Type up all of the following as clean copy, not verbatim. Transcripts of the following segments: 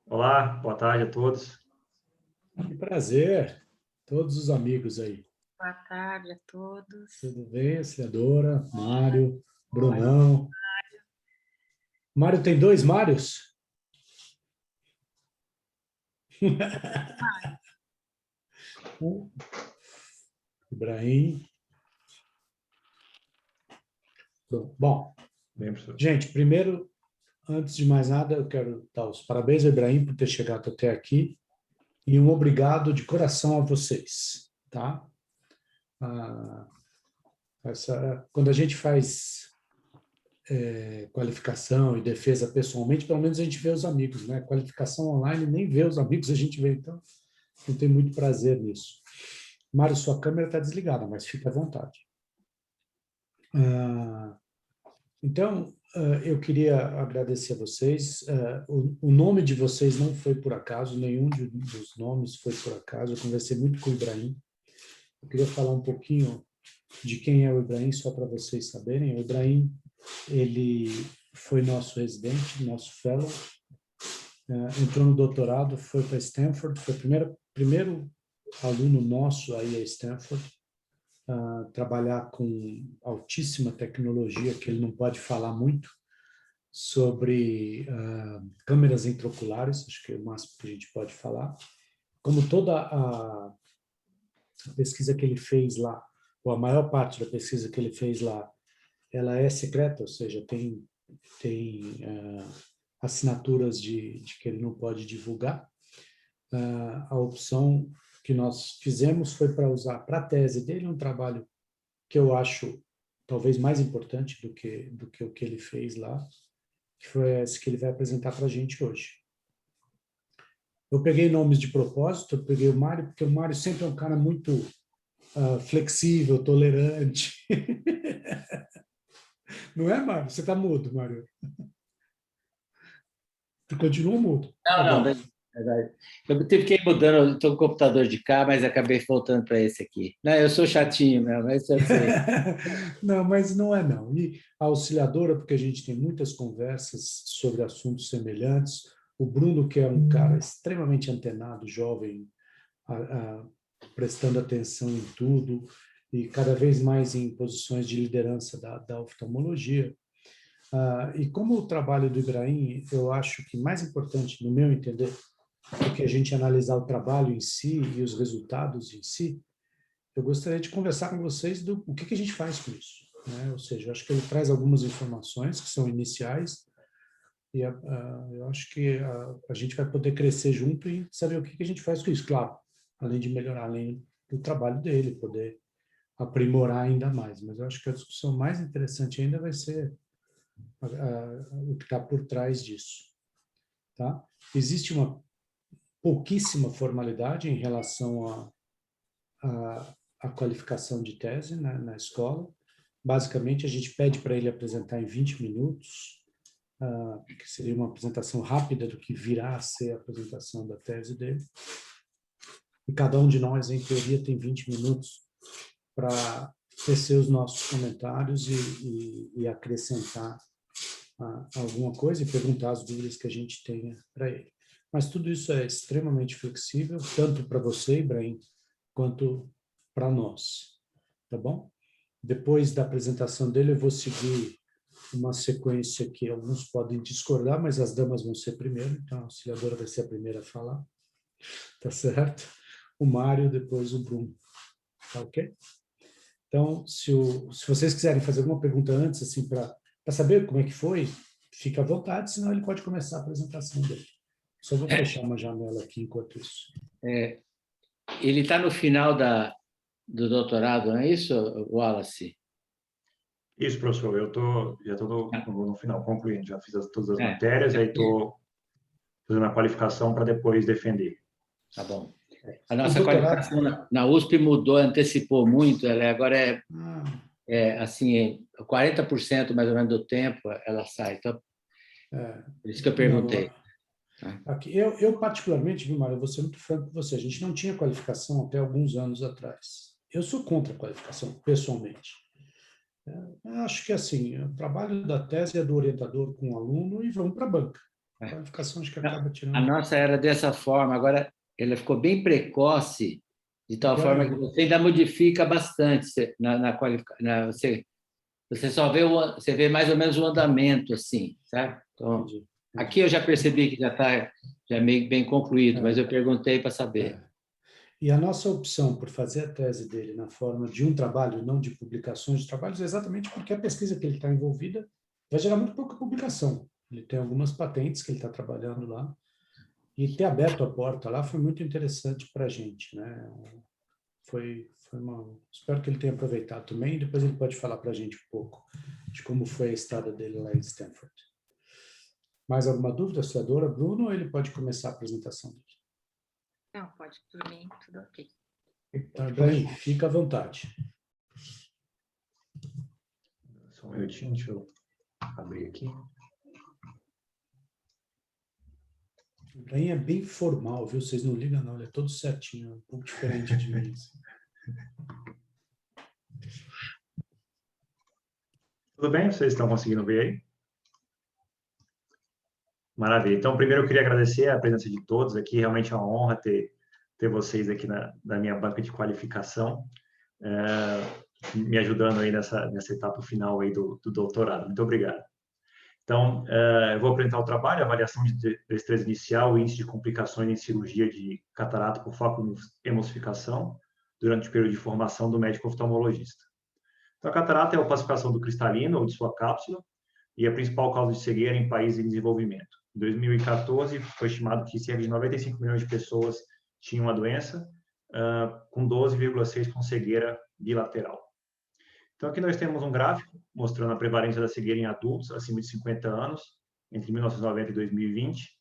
Olá, boa tarde a todos. Que prazer, todos os amigos aí. Boa tarde a todos. Tudo bem, Auxiliadora, Mário, Brunão. Mário tem dois Mários? Ibrahim. Bom, Bem, professor. gente, primeiro, antes de mais nada, eu quero dar os parabéns ao Ibrahim por ter chegado até aqui e um obrigado de coração a vocês, tá? Quando a gente faz qualificação e defesa pessoalmente, pelo menos a gente vê os amigos, né? Qualificação online, nem vê os amigos a gente vê, então não tem muito prazer nisso. Mário, sua câmera está desligada, mas fica à vontade. Então, eu queria agradecer a vocês. O nome de vocês não foi por acaso, nenhum dos nomes foi por acaso. Eu conversei muito com o Ibrahim. Eu queria falar um pouquinho de quem é o Ibrahim, só para vocês saberem. O Ibrahim, ele foi nosso residente, nosso fellow, entrou no doutorado, foi para Stanford, foi o primeiro aluno nosso aí a Stanford, trabalhar com altíssima tecnologia, que ele não pode falar muito, sobre câmeras intraoculares, acho que é o máximo que a gente pode falar. Como toda a pesquisa que ele fez lá, ou a maior parte da pesquisa que ele fez lá, ela é secreta, ou seja, tem assinaturas de que ele não pode divulgar. A opção que nós fizemos foi para usar para a tese dele, um trabalho que eu acho talvez mais importante do que o que ele fez lá, que foi esse que ele vai apresentar para a gente hoje. Eu peguei nomes de propósito, eu peguei o Mário, porque o Mário sempre é um cara muito flexível, tolerante. Não é, Mário? Você está mudo, Mário. Tu continua mudo. Não, eu tive que ir mudando, eu estou com o computador de cá, mas acabei voltando para esse aqui. Não, eu sou chatinho mesmo, mas eu sei. Não, mas não é não. E a auxiliadora, porque a gente tem muitas conversas sobre assuntos semelhantes. O Bruno, que é um cara extremamente antenado, jovem, prestando atenção em tudo e cada vez mais em posições de liderança da oftalmologia. E como o trabalho do Ibrahim, eu acho que mais importante, no meu entender, do que a gente analisar o trabalho em si e os resultados em si, eu gostaria de conversar com vocês do o que a gente faz com isso, né? Ou seja, eu acho que ele traz algumas informações que são iniciais e eu acho que a gente vai poder crescer junto e saber o que a gente faz com isso, claro, além de melhorar, além do trabalho dele, poder aprimorar ainda mais. Mas eu acho que a discussão mais interessante ainda vai ser o que está por trás disso, tá? Existe uma pouquíssima formalidade em relação à qualificação de tese, né, na escola. Basicamente, a gente pede para ele apresentar em 20 minutos, que seria uma apresentação rápida do que virá a ser a apresentação da tese dele. E cada um de nós, em teoria, tem 20 minutos para tecer os nossos comentários e acrescentar alguma coisa e perguntar as dúvidas que a gente tenha para ele. Mas tudo isso é extremamente flexível, tanto para você, Ibrahim, quanto para nós. Tá bom? Depois da apresentação dele, eu vou seguir uma sequência que alguns podem discordar, mas as damas vão ser primeiro, então a auxiliadora vai ser a primeira a falar. Tá certo? O Mário, depois o Bruno. Tá ok? Então, se vocês quiserem fazer alguma pergunta antes, assim, para saber como é que foi, fica à vontade, senão ele pode começar a apresentação dele. Só vou fechar uma janela aqui enquanto isso. Ele está no final do doutorado, não é isso, Wallace? Isso, professor. Já estou no final, concluindo. Já fiz todas as matérias, aí estou fazendo a qualificação para depois defender. Tá bom. A nossa qualificação na USP mudou, antecipou muito. Ela agora assim, 40% mais ou menos do tempo ela sai. Então, por isso que eu perguntei. Aqui, eu particularmente, viu, Mário, eu vou ser muito franco com você, a gente não tinha qualificação até alguns anos atrás. Eu sou contra a qualificação, pessoalmente. Eu acho que, assim, o trabalho da tese é do orientador com o aluno e vamos para a banca. A qualificação acho que acaba tirando. A nossa era dessa forma, agora ela ficou bem precoce, de tal forma que você ainda modifica bastante na qualificação. Você só vê você vê mais ou menos o andamento, assim, certo? Então, aqui eu já percebi que já está meio bem concluído, mas eu perguntei para saber. E a nossa opção por fazer a tese dele na forma de um trabalho, não de publicações de trabalhos, é exatamente porque a pesquisa que ele está envolvida vai gerar muito pouca publicação. Ele tem algumas patentes que ele está trabalhando lá, e ter aberto a porta lá foi muito interessante para a gente, né? Espero que ele tenha aproveitado também, e depois ele pode falar para a gente um pouco de como foi a estada dele lá em Stanford. Mais alguma dúvida, senadora Bruno, ou ele pode começar a apresentação dele? Não, pode, por mim, tudo ok. Então, Ibrahim, fica à vontade. Só um minutinho, deixa eu abrir aqui. O Ibrahim é bem formal, viu? Vocês não ligam, não. Ele é todo certinho, é um pouco diferente de mim. Tudo bem? Vocês estão conseguindo ver aí? Maravilha. Então, primeiro eu queria agradecer a presença de todos aqui. Realmente é uma honra ter vocês aqui na minha banca de qualificação, me ajudando aí nessa etapa final aí do doutorado. Muito obrigado. Então, eu vou apresentar o trabalho, avaliação de destreza inicial e índice de complicações em cirurgia de catarata por facoemulsificação durante o período de formação do médico oftalmologista. Então, a catarata é a opacificação do cristalino ou de sua cápsula e a principal causa de cegueira em países em desenvolvimento. Em 2014, foi estimado que cerca de 95 milhões de pessoas tinham a doença, com 12,6 com cegueira bilateral. Então, aqui nós temos um gráfico mostrando a prevalência da cegueira em adultos acima de 50 anos, entre 1990 e 2020,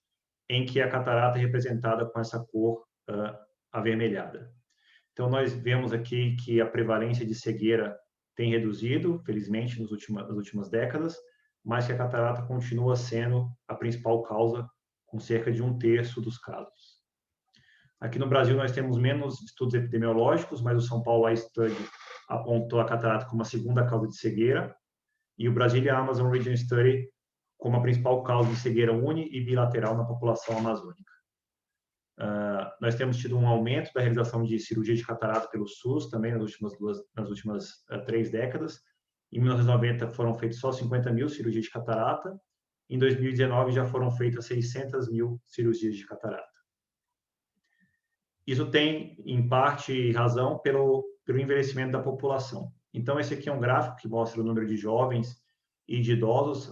em que a catarata é representada com essa cor avermelhada. Então, nós vemos aqui que a prevalência de cegueira tem reduzido, felizmente, nas últimas décadas, mas que a catarata continua sendo a principal causa, com cerca de 1/3 dos casos. Aqui no Brasil, nós temos menos estudos epidemiológicos, mas o São Paulo Eye Study apontou a catarata como a segunda causa de cegueira, e o Brasília Amazon Region Study como a principal causa de cegueira uni e bilateral na população amazônica. Nós temos tido um aumento da realização de cirurgia de catarata pelo SUS, também nas últimas 3 décadas. Em 1990 foram feitas só 50 mil cirurgias de catarata, em 2019 já foram feitas 600 mil cirurgias de catarata. Isso tem, em parte, razão pelo envelhecimento da população. Então, esse aqui é um gráfico que mostra o número de jovens e de idosos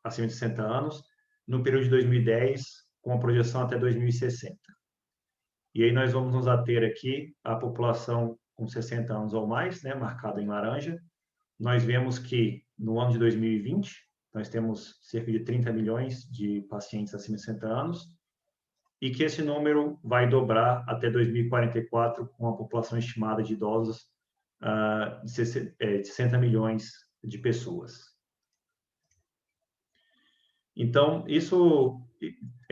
acima de 60 anos no período de 2010, com a projeção até 2060. E aí nós vamos nos ater aqui à população com 60 anos ou mais, né, marcada em laranja. Nós vemos que, no ano de 2020, nós temos cerca de 30 milhões de pacientes acima de 60 anos, e que esse número vai dobrar até 2044, com a população estimada de idosos de 60 milhões de pessoas. Então, a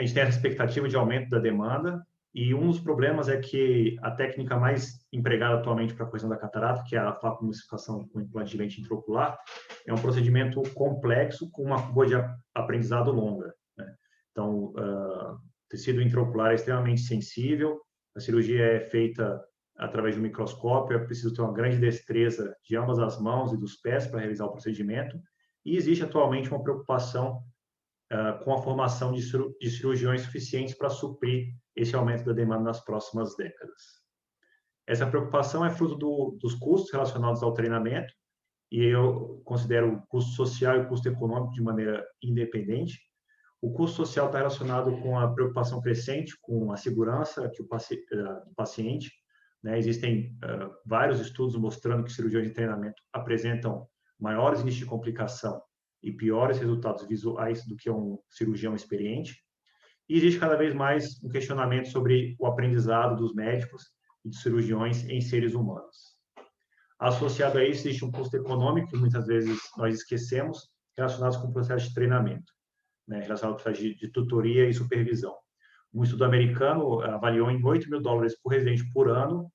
gente tem essa expectativa de aumento da demanda, e um dos problemas é que a técnica mais empregada atualmente para a correção da catarata, que é a facoemulsificação com implante de lente intraocular, é um procedimento complexo com uma curva de aprendizado longa, né? Então, tecido intraocular é extremamente sensível, a cirurgia é feita através de um microscópio, é preciso ter uma grande destreza de ambas as mãos e dos pés para realizar o procedimento, e existe atualmente uma preocupação com a formação de cirurgiões suficientes para suprir esse aumento da demanda nas próximas décadas. Essa preocupação é fruto dos custos relacionados ao treinamento, e eu considero o custo social e o custo econômico de maneira independente. O custo social está relacionado com a preocupação crescente com a segurança do paciente, né? Existem vários estudos mostrando que cirurgiões de treinamento apresentam maiores índices de complicação e piores resultados visuais do que um cirurgião experiente. E existe cada vez mais um questionamento sobre o aprendizado dos médicos e dos cirurgiões em seres humanos. Associado a isso, existe um custo econômico que muitas vezes nós esquecemos, relacionado com o processo de treinamento, né, relacionado ao processo de tutoria e supervisão. Um estudo americano avaliou em $8 mil por residente por ano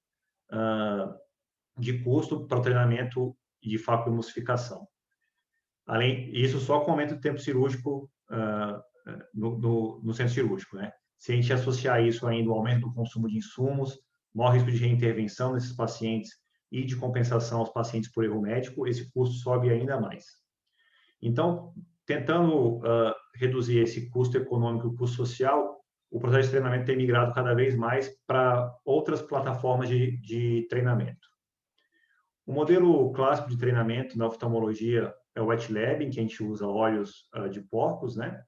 de custo para o treinamento de facoemulsificação. Além disso, só com o aumento do tempo cirúrgico no centro cirúrgico, né? Se a gente associar isso ainda ao aumento do consumo de insumos, maior risco de reintervenção nesses pacientes e de compensação aos pacientes por erro médico, esse custo sobe ainda mais. Então, tentando reduzir esse custo econômico e o custo social, o processo de treinamento tem migrado cada vez mais para outras plataformas de treinamento. O modelo clássico de treinamento na oftalmologia é o wet lab, em que a gente usa óleos de porcos, né?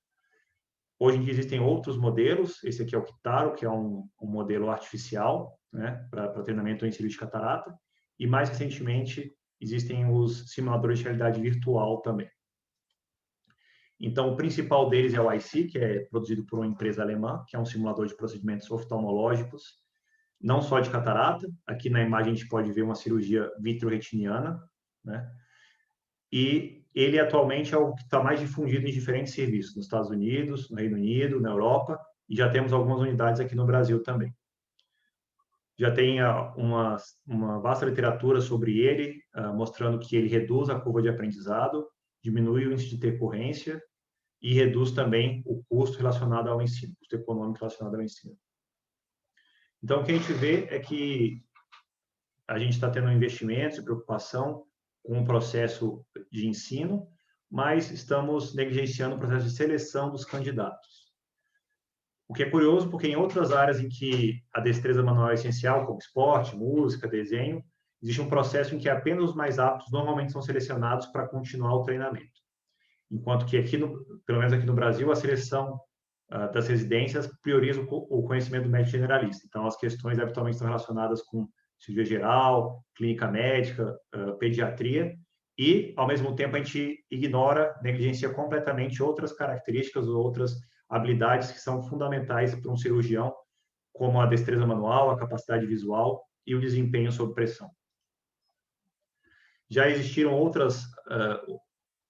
Hoje em dia existem outros modelos, esse aqui é o Kitaro, que é um modelo artificial, né, para treinamento em cílio de catarata, e mais recentemente existem os simuladores de realidade virtual também. Então, o principal deles é o IC, que é produzido por uma empresa alemã, que é um simulador de procedimentos oftalmológicos, não só de catarata. Aqui na imagem a gente pode ver uma cirurgia vitreoretiniana, né? E ele atualmente é o que está mais difundido em diferentes serviços, nos Estados Unidos, no Reino Unido, na Europa, e já temos algumas unidades aqui no Brasil também. Já tem uma vasta literatura sobre ele, mostrando que ele reduz a curva de aprendizado, diminui o índice de decorrência e reduz também o custo relacionado ao ensino, o custo econômico relacionado ao ensino. Então, o que a gente vê é que a gente está tendo investimentos e preocupação com o processo de ensino, mas estamos negligenciando o processo de seleção dos candidatos. O que é curioso, porque em outras áreas em que a destreza manual é essencial, como esporte, música, desenho, existe um processo em que apenas os mais aptos normalmente são selecionados para continuar o treinamento. Enquanto que aqui, pelo menos aqui no Brasil, a seleção das residências prioriza o conhecimento médico generalista. Então, as questões habitualmente estão relacionadas com cirurgia geral, clínica médica, pediatria, e, ao mesmo tempo, a gente ignora, negligencia completamente outras características ou outras habilidades que são fundamentais para um cirurgião, como a destreza manual, a capacidade visual e o desempenho sob pressão. Já existiram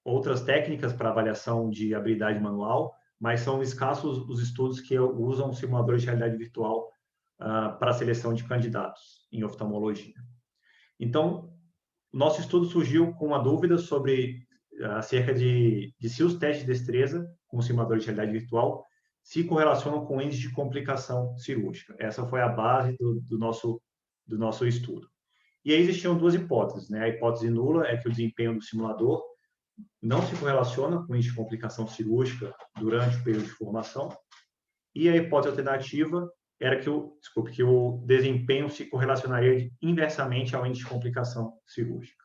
outras técnicas para avaliação de habilidade manual, mas são escassos os estudos que usam simuladores de realidade virtual para a seleção de candidatos em oftalmologia. Então, nosso estudo surgiu com uma dúvida sobre acerca de se os testes de destreza com simuladores de realidade virtual se correlacionam com o índice de complicação cirúrgica. Essa foi a base do nosso estudo. E aí existiam duas hipóteses, né? A hipótese nula é que o desempenho do simulador não se correlaciona com o índice de complicação cirúrgica durante o período de formação, e a hipótese alternativa era que o desempenho se correlacionaria inversamente ao índice de complicação cirúrgica.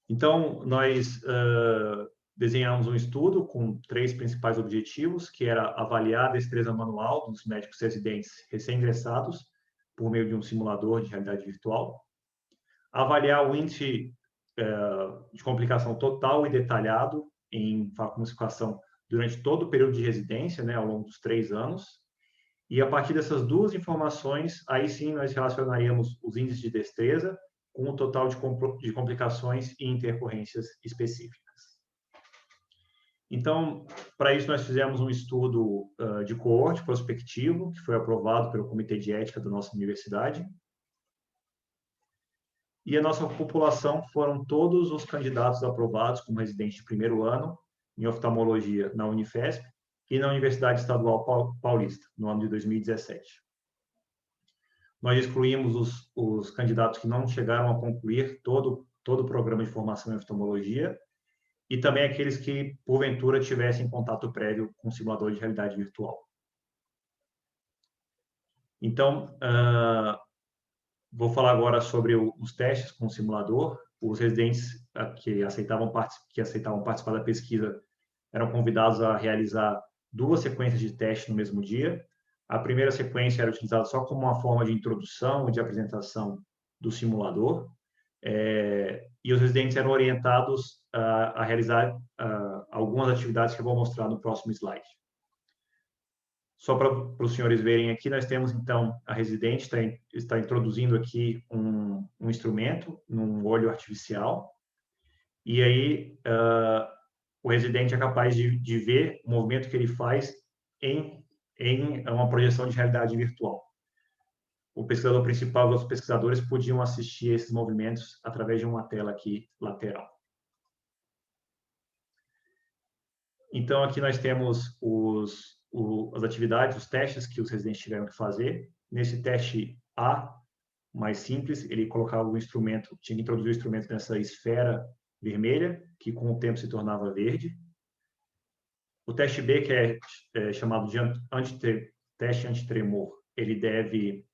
Então, nós desenhamos um estudo com 3 principais objetivos, que era avaliar a destreza manual dos médicos residentes recém-ingressados por meio de um simulador de realidade virtual, avaliar o índice de complicação total e detalhado em farmacocificação durante todo o período de residência, né, ao longo dos 3 anos. E a partir dessas duas informações, aí sim nós relacionaríamos os índices de destreza com o total de complicações e intercorrências específicas. Então, para isso nós fizemos um estudo de coorte prospectivo, que foi aprovado pelo Comitê de Ética da nossa universidade. E a nossa população foram todos os candidatos aprovados como residentes de primeiro ano em oftalmologia na Unifesp e na Universidade Estadual Paulista, no ano de 2017. Nós excluímos os candidatos que não chegaram a concluir todo o programa de formação em oftalmologia e também aqueles que, porventura, tivessem contato prévio com o simulador de realidade virtual. Então, vou falar agora sobre os testes com o simulador. Os residentes que aceitavam participar da pesquisa eram convidados a realizar 2 sequências de teste no mesmo dia. A primeira sequência era utilizada só como uma forma de introdução e de apresentação do simulador. E os residentes eram orientados a realizar algumas atividades que eu vou mostrar no próximo slide. Só para os senhores verem aqui, nós temos, então, a residente está introduzindo aqui um instrumento num olho artificial, e aí o residente é capaz de ver o movimento que ele faz em uma projeção de realidade virtual. O pesquisador principal e os pesquisadores podiam assistir esses movimentos através de uma tela aqui lateral. Então, aqui nós temos as atividades, os testes que os residentes tiveram que fazer. Nesse teste A, mais simples, ele colocava o instrumento, tinha que introduzir o instrumento nessa esfera vermelha, que com o tempo se tornava verde. O teste B, que é chamado de teste antitremor, ele deve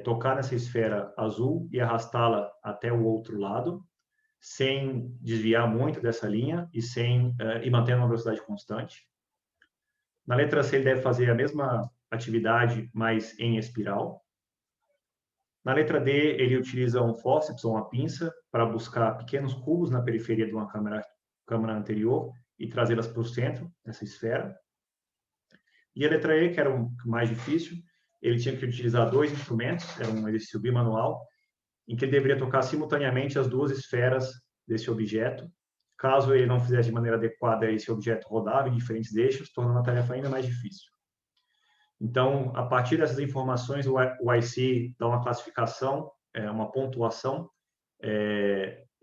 tocar nessa esfera azul e arrastá-la até o outro lado, sem desviar muito dessa linha e mantendo uma velocidade constante. Na letra C, ele deve fazer a mesma atividade, mas em espiral. Na letra D, ele utiliza um fórceps ou uma pinça para buscar pequenos cubos na periferia de uma câmara anterior e trazê-las para o centro dessa esfera. E a letra E, que era o mais difícil, ele tinha que utilizar 2 instrumentos, era um exercício bimanual, em que ele deveria tocar simultaneamente as 2 esferas desse objeto. Caso ele não fizesse de maneira adequada, esse objeto rodava em diferentes eixos, tornando a tarefa ainda mais difícil. Então, a partir dessas informações, o IC dá uma classificação, uma pontuação,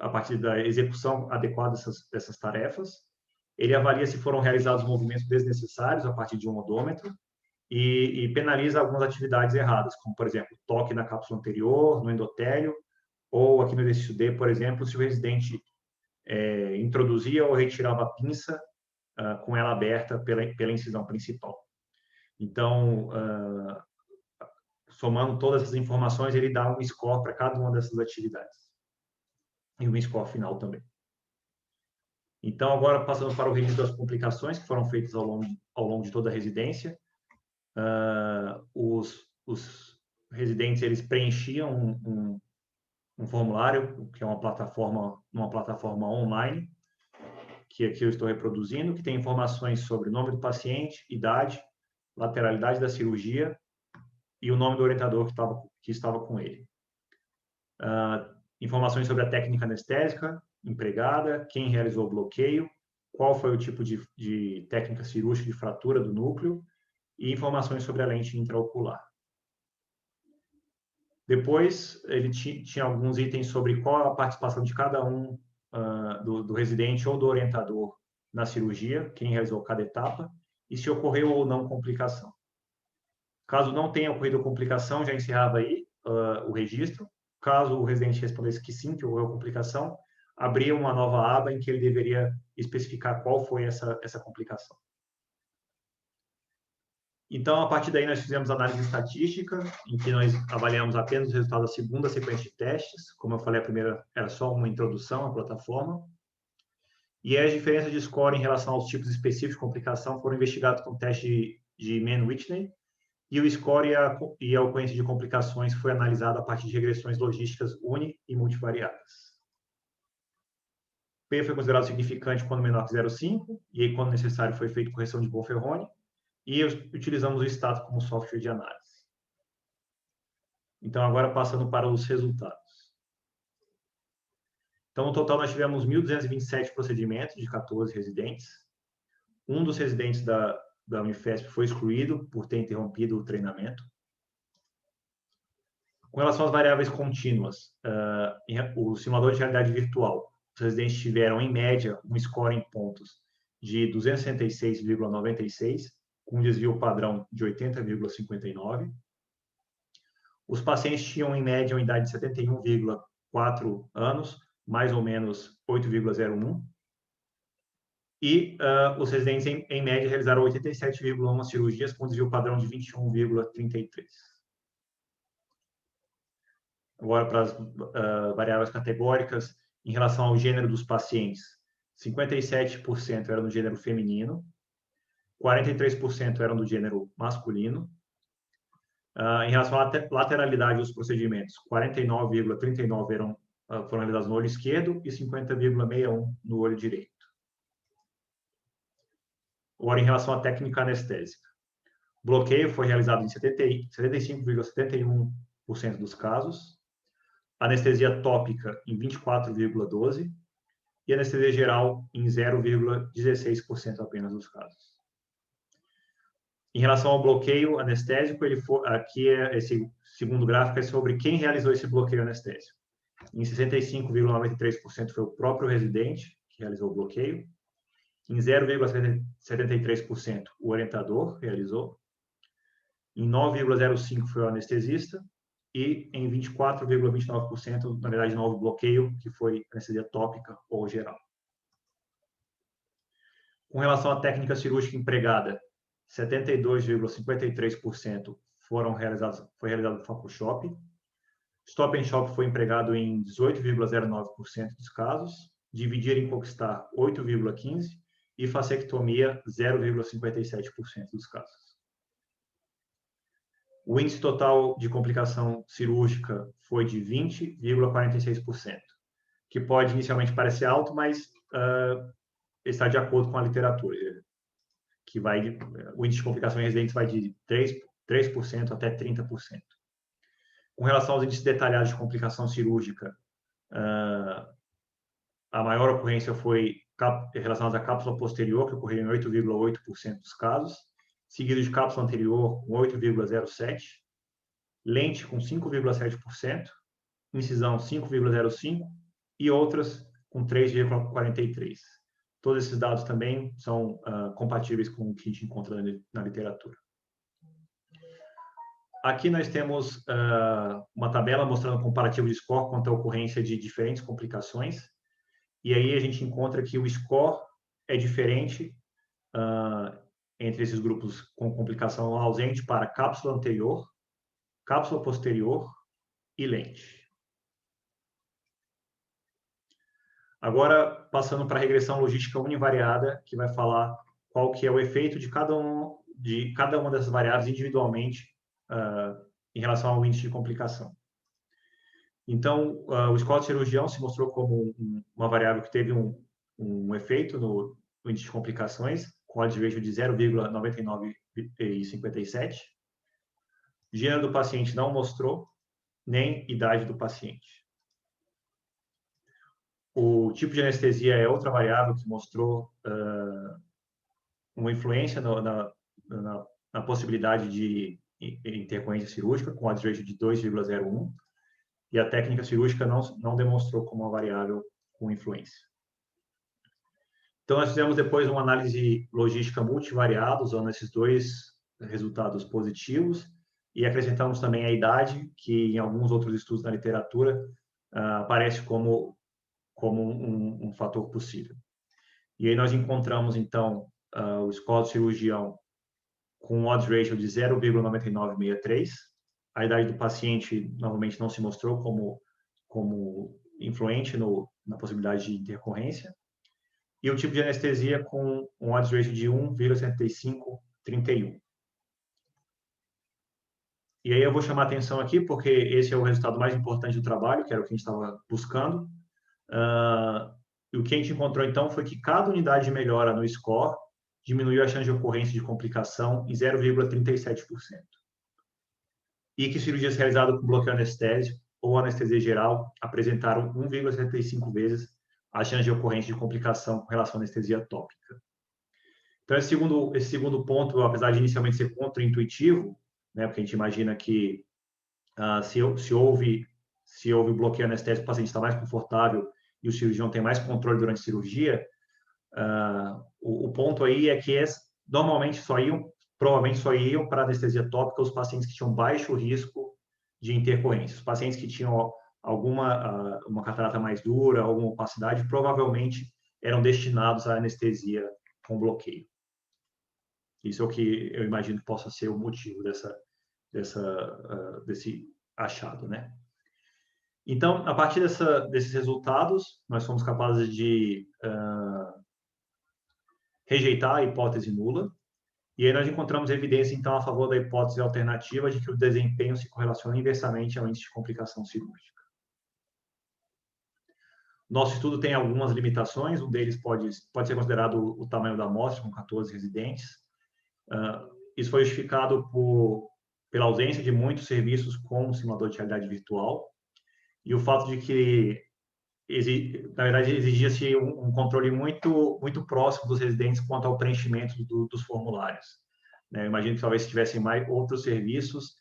a partir da execução adequada dessas tarefas. Ele avalia se foram realizados movimentos desnecessários a partir de um odômetro e penaliza algumas atividades erradas, como, por exemplo, toque na cápsula anterior, no endotélio, ou aqui no exercício D, por exemplo, se o residente introduzia ou retirava a pinça com ela aberta pela incisão principal. Então, somando todas essas informações, ele dá um score para cada uma dessas atividades. E um score final também. Então, agora, passando para o registro das complicações que foram feitas ao longo de toda a residência. Os residentes, eles preenchiam um formulário, que é uma plataforma online, que aqui eu estou reproduzindo, que tem informações sobre o nome do paciente, idade, lateralidade da cirurgia e o nome do orientador que estava com ele. Informações sobre a técnica anestésica empregada, quem realizou o bloqueio, qual foi o tipo de técnica cirúrgica de fratura do núcleo e informações sobre a lente intraocular. Depois, ele tinha alguns itens sobre qual a participação de cada um do residente ou do orientador na cirurgia, quem realizou cada etapa, e se ocorreu ou não complicação. Caso não tenha ocorrido complicação, já encerrava aí o registro. Caso o residente respondesse que sim, que ocorreu complicação, abria uma nova aba em que ele deveria especificar qual foi essa complicação. Então, a partir daí, nós fizemos análise estatística, em que nós avaliamos apenas os resultados da segunda sequência de testes. Como eu falei, a primeira era só uma introdução à plataforma. E as diferenças de score em relação aos tipos específicos de complicação foram investigadas com o teste de Mann-Whitney, e o score e a ocorrência de complicações foi analisado a partir de regressões logísticas uni- e multivariadas. P foi considerado significante quando menor que 0,5, e aí, quando necessário, foi feita correção de Bonferroni, e utilizamos o status como software de análise. Então, agora passando para os resultados. Então, no total, nós tivemos 1.227 procedimentos de 14 residentes. Um dos residentes da Unifesp foi excluído por ter interrompido o treinamento. Com relação às variáveis contínuas, o simulador de realidade virtual, os residentes tiveram, em média, um score em pontos de 266,96, com um desvio padrão de 80,59. Os pacientes tinham, em média, uma idade de 71,4 anos, mais ou menos 8,01. E os residentes, em média, realizaram 87,1 cirurgias, com desvio padrão de 21,33. Agora, para as variáveis categóricas, em relação ao gênero dos pacientes, 57% eram do gênero feminino, 43% eram do gênero masculino. Em relação à lateralidade dos procedimentos, 49,39 foram realizados no olho esquerdo e 50,61 no olho direito. Agora, em relação à técnica anestésica, o bloqueio foi realizado em 75,71% dos casos, anestesia tópica em 24,12% e anestesia geral em 0,16% apenas dos casos. Em relação ao bloqueio anestésico, aqui esse segundo gráfico é sobre quem realizou esse bloqueio anestésico. Em 65,93% foi o próprio residente que realizou o bloqueio. Em 0,73%, o orientador realizou. Em 9,05% foi o anestesista. E em 24,29%, na verdade, não houve bloqueio, que foi anestesia tópica ou geral. Com relação à técnica cirúrgica empregada, 72,53% foi realizado Focal Shop. Stop and Shop foi empregado em 18,09% dos casos, dividir em Coxtar 8,15% e fasectomia 0,57% dos casos. O índice total de complicação cirúrgica foi de 20,46%, que pode inicialmente parecer alto, mas está de acordo com a literatura, que o índice de complicação em residentes vai de 3% até 30%. Com relação aos índices detalhados de complicação cirúrgica, a maior ocorrência foi relacionada à cápsula posterior, que ocorreu em 8,8% dos casos, seguido de cápsula anterior com 8,07%, lente com 5,7%, incisão 5,05% e outras com 3,43%. Todos esses dados também são compatíveis com o que a gente encontra na literatura. Aqui nós temos uma tabela mostrando um comparativo de score quanto à ocorrência de diferentes complicações. E aí a gente encontra que o score é diferente entre esses grupos com complicação ausente para cápsula anterior, cápsula posterior e lente. Agora, passando para a regressão logística univariada, que vai falar qual que é o efeito de cada uma dessas variáveis individualmente em relação ao índice de complicação. Então, o score de cirurgião se mostrou como uma variável que teve um efeito no índice de complicações, com odds ratio de 0,9957. Gênero do paciente não mostrou, nem idade do paciente. O tipo de anestesia é outra variável que mostrou uma influência na possibilidade de intercorrência cirúrgica, com odds ratio de 2,01, e a técnica cirúrgica não demonstrou como uma variável com influência. Então, nós fizemos depois uma análise logística multivariada, usando esses dois resultados positivos, e acrescentamos também a idade, que em alguns outros estudos na literatura aparece como um fator possível. E aí nós encontramos, então, o score do cirurgião com um odds ratio de 0,9963. A idade do paciente, novamente, não se mostrou como influente na possibilidade de intercorrência. E o tipo de anestesia com um odds ratio de 1,7531. E aí eu vou chamar a atenção aqui, porque esse é o resultado mais importante do trabalho, que era o que a gente estava buscando. E o que a gente encontrou, então, foi que cada unidade de melhora no score diminuiu a chance de ocorrência de complicação em 0,37%. E que cirurgias realizadas com bloqueio anestésico ou anestesia geral apresentaram 1,75 vezes a chance de ocorrência de complicação com relação à anestesia tópica. Então, esse segundo ponto, apesar de inicialmente ser contraintuitivo, né, porque a gente imagina que se houve bloqueio anestésico, o paciente está mais confortável e o cirurgião tem mais controle durante a cirurgia, o ponto aí é que provavelmente só iam para anestesia tópica os pacientes que tinham baixo risco de intercorrência. Os pacientes que tinham uma catarata mais dura, alguma opacidade, provavelmente eram destinados à anestesia com bloqueio. Isso é o que eu imagino que possa ser o motivo desse achado, né? Então, a partir desses resultados, nós fomos capazes de rejeitar a hipótese nula, e aí nós encontramos evidência, então, a favor da hipótese alternativa de que o desempenho se correlaciona inversamente ao índice de complicação cirúrgica. Nosso estudo tem algumas limitações, um deles pode ser considerado o tamanho da amostra, com 14 residentes. Isso foi justificado pela ausência de muitos serviços com simulador de realidade virtual e o fato de que, na verdade, exigia-se um controle muito, muito próximo dos residentes quanto ao preenchimento dos formulários. Eu imagino que talvez se tivessem mais outros serviços,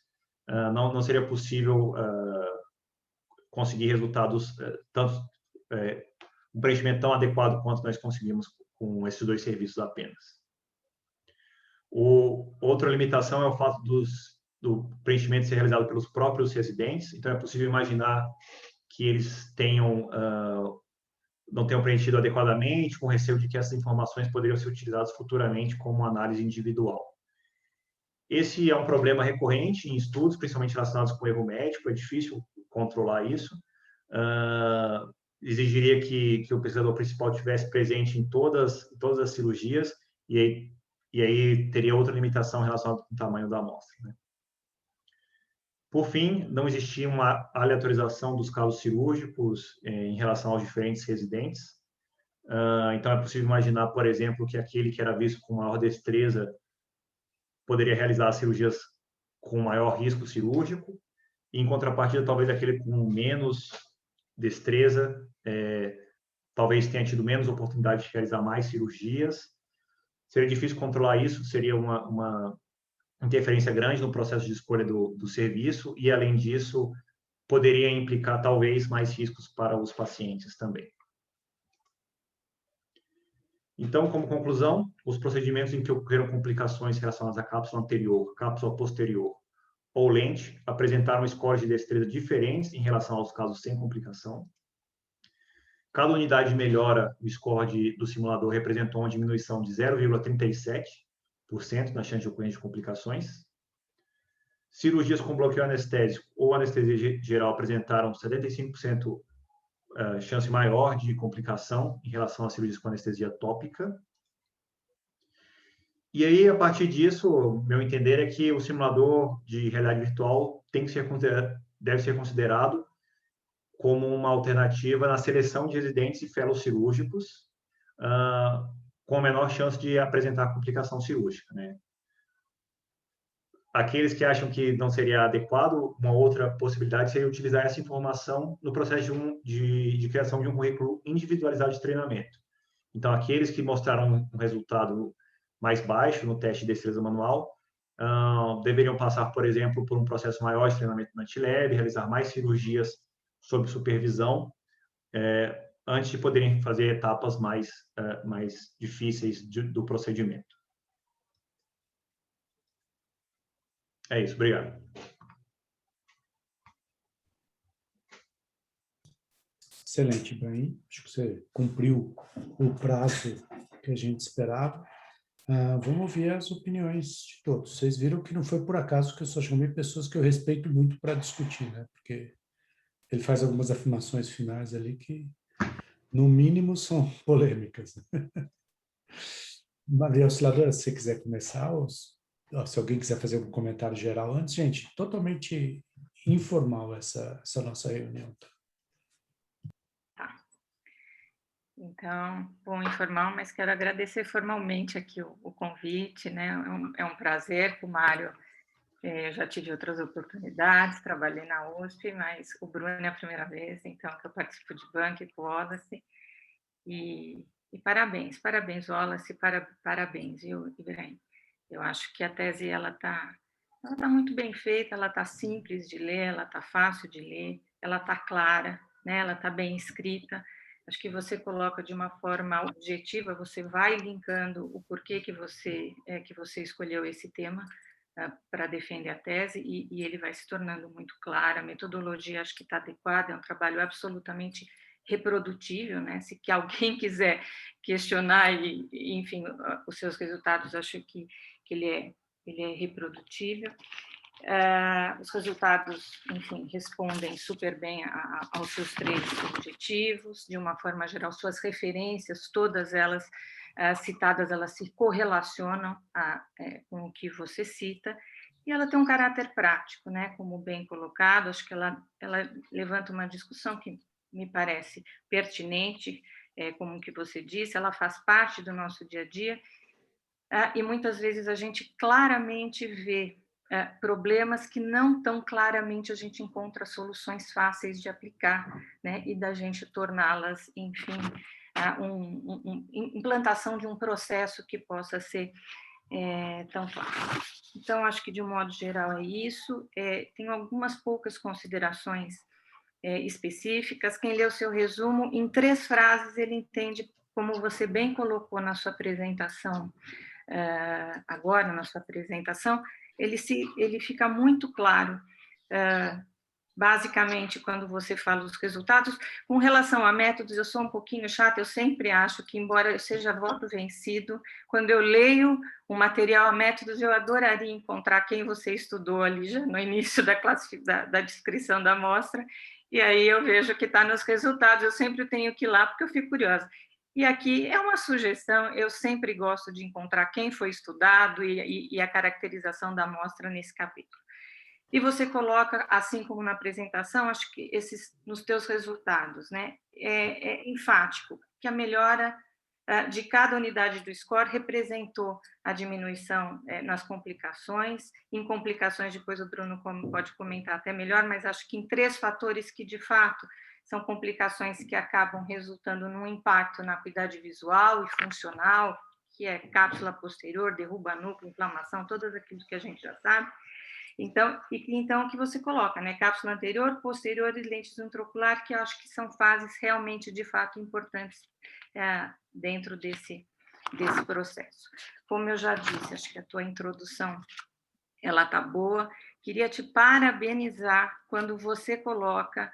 não seria possível conseguir resultados, um preenchimento tão adequado quanto nós conseguimos com esses 2 serviços apenas. Outra limitação é o fato do preenchimento ser realizado pelos próprios residentes, então é possível imaginar que eles não tenham preenchido adequadamente, com receio de que essas informações poderiam ser utilizadas futuramente como análise individual. Esse é um problema recorrente em estudos, principalmente relacionados com erro médico, é difícil controlar isso. Exigiria que o pesquisador principal estivesse presente em todas as cirurgias, e aí teria outra limitação relacionada com o tamanho da amostra, né? Por fim, não existia uma aleatorização dos casos cirúrgicos em relação aos diferentes residentes. Então, é possível imaginar, por exemplo, que aquele que era visto com maior destreza poderia realizar cirurgias com maior risco cirúrgico, e, em contrapartida, talvez aquele com menos destreza talvez tenha tido menos oportunidade de realizar mais cirurgias. Seria difícil controlar isso, seria uma interferência grande no processo de escolha do serviço, e, além disso, poderia implicar, talvez, mais riscos para os pacientes também. Então, como conclusão, os procedimentos em que ocorreram complicações relacionadas à cápsula anterior, cápsula posterior ou lente apresentaram scores de destreza diferentes em relação aos casos sem complicação. Cada unidade de melhora, o score do simulador representou uma diminuição de 0,37% na chance de ocorrência de complicações. Cirurgias com bloqueio anestésico ou anestesia geral apresentaram 75% chance maior de complicação em relação às cirurgias com anestesia tópica. E aí, a partir disso, meu entender é que o simulador de realidade virtual deve ser considerado como uma alternativa na seleção de residentes e fellows cirúrgicos, com menor chance de apresentar complicação cirúrgica, né? Aqueles que acham que não seria adequado, uma outra possibilidade seria utilizar essa informação no processo de criação de um currículo individualizado de treinamento. Então, aqueles que mostraram um resultado mais baixo no teste de destreza manual deveriam passar, por exemplo, por um processo maior de treinamento na Antilab, realizar mais cirurgias sob supervisão, antes de poderem fazer etapas mais difíceis do procedimento. É isso, obrigado. Excelente, Ibrahim. Acho que você cumpriu o prazo que a gente esperava. Vamos ouvir as opiniões de todos. Vocês viram que não foi por acaso que eu só chamei pessoas que eu respeito muito para discutir, né? Porque ele faz algumas afirmações finais ali que, no mínimo, são polêmicas. Maria Auxiliadora, se você quiser começar, ou se alguém quiser fazer um comentário geral antes, gente, totalmente informal essa nossa reunião. Tá. Então, bom, informal, mas quero agradecer formalmente aqui o convite, né? É um prazer com o Mário. Eu já tive outras oportunidades, trabalhei na USP, mas o Bruno é a primeira vez, então, que eu participo de Banca e com o Wallace. E parabéns, Wallace, parabéns, viu, Ibrahim? Eu acho que a tese ela tá muito bem feita, ela está simples de ler, ela está fácil de ler, ela está clara, né? Ela está bem escrita. Acho que você coloca de uma forma objetiva, você vai linkando o porquê que você escolheu esse tema para defender a tese, e ele vai se tornando muito claro. A metodologia acho que está adequada, é um trabalho absolutamente reprodutível, né? Se que alguém quiser questionar enfim, os seus resultados, acho que ele é reprodutível. Os resultados, enfim, respondem super bem aos seus 3 objetivos, de uma forma geral, suas referências, todas elas citadas, elas se correlacionam com o que você cita, e ela tem um caráter prático, né? Como bem colocado, acho que ela levanta uma discussão que me parece pertinente, como que você disse, ela faz parte do nosso dia a dia, e muitas vezes a gente claramente vê problemas que não tão claramente a gente encontra soluções fáceis de aplicar, né? E da gente torná-las, enfim, implantação de um processo que possa ser tão claro. Então, acho que, de um modo geral, é isso. Tenho algumas poucas considerações específicas. Quem lê o seu resumo, em 3 frases, ele entende como você bem colocou na sua apresentação, agora na sua apresentação, ele fica muito claro, basicamente, quando você fala dos resultados. Com relação a métodos, eu sou um pouquinho chata, eu sempre acho que, embora eu seja voto vencido, quando eu leio o material a métodos, eu adoraria encontrar quem você estudou ali já no início da descrição da amostra, e aí eu vejo que está nos resultados, eu sempre tenho que ir lá, porque eu fico curiosa. E aqui é uma sugestão, eu sempre gosto de encontrar quem foi estudado e a caracterização da amostra nesse capítulo. E você coloca, assim como na apresentação, acho que nos teus resultados, né, é enfático que a melhora de cada unidade do score representou a diminuição nas complicações. Em complicações, depois o Bruno pode comentar até melhor, mas acho que em 3 fatores que, de fato, são complicações que acabam resultando num impacto na acuidade visual e funcional, que é cápsula posterior, derruba núcleo, inflamação, todas aquilo que a gente já sabe. Então, o que você coloca, né? Cápsula anterior, posterior e lentes intraocular, que eu acho que são fases realmente, de fato, importantes dentro desse processo. Como eu já disse, acho que a tua introdução, ela está boa. Queria te parabenizar quando você coloca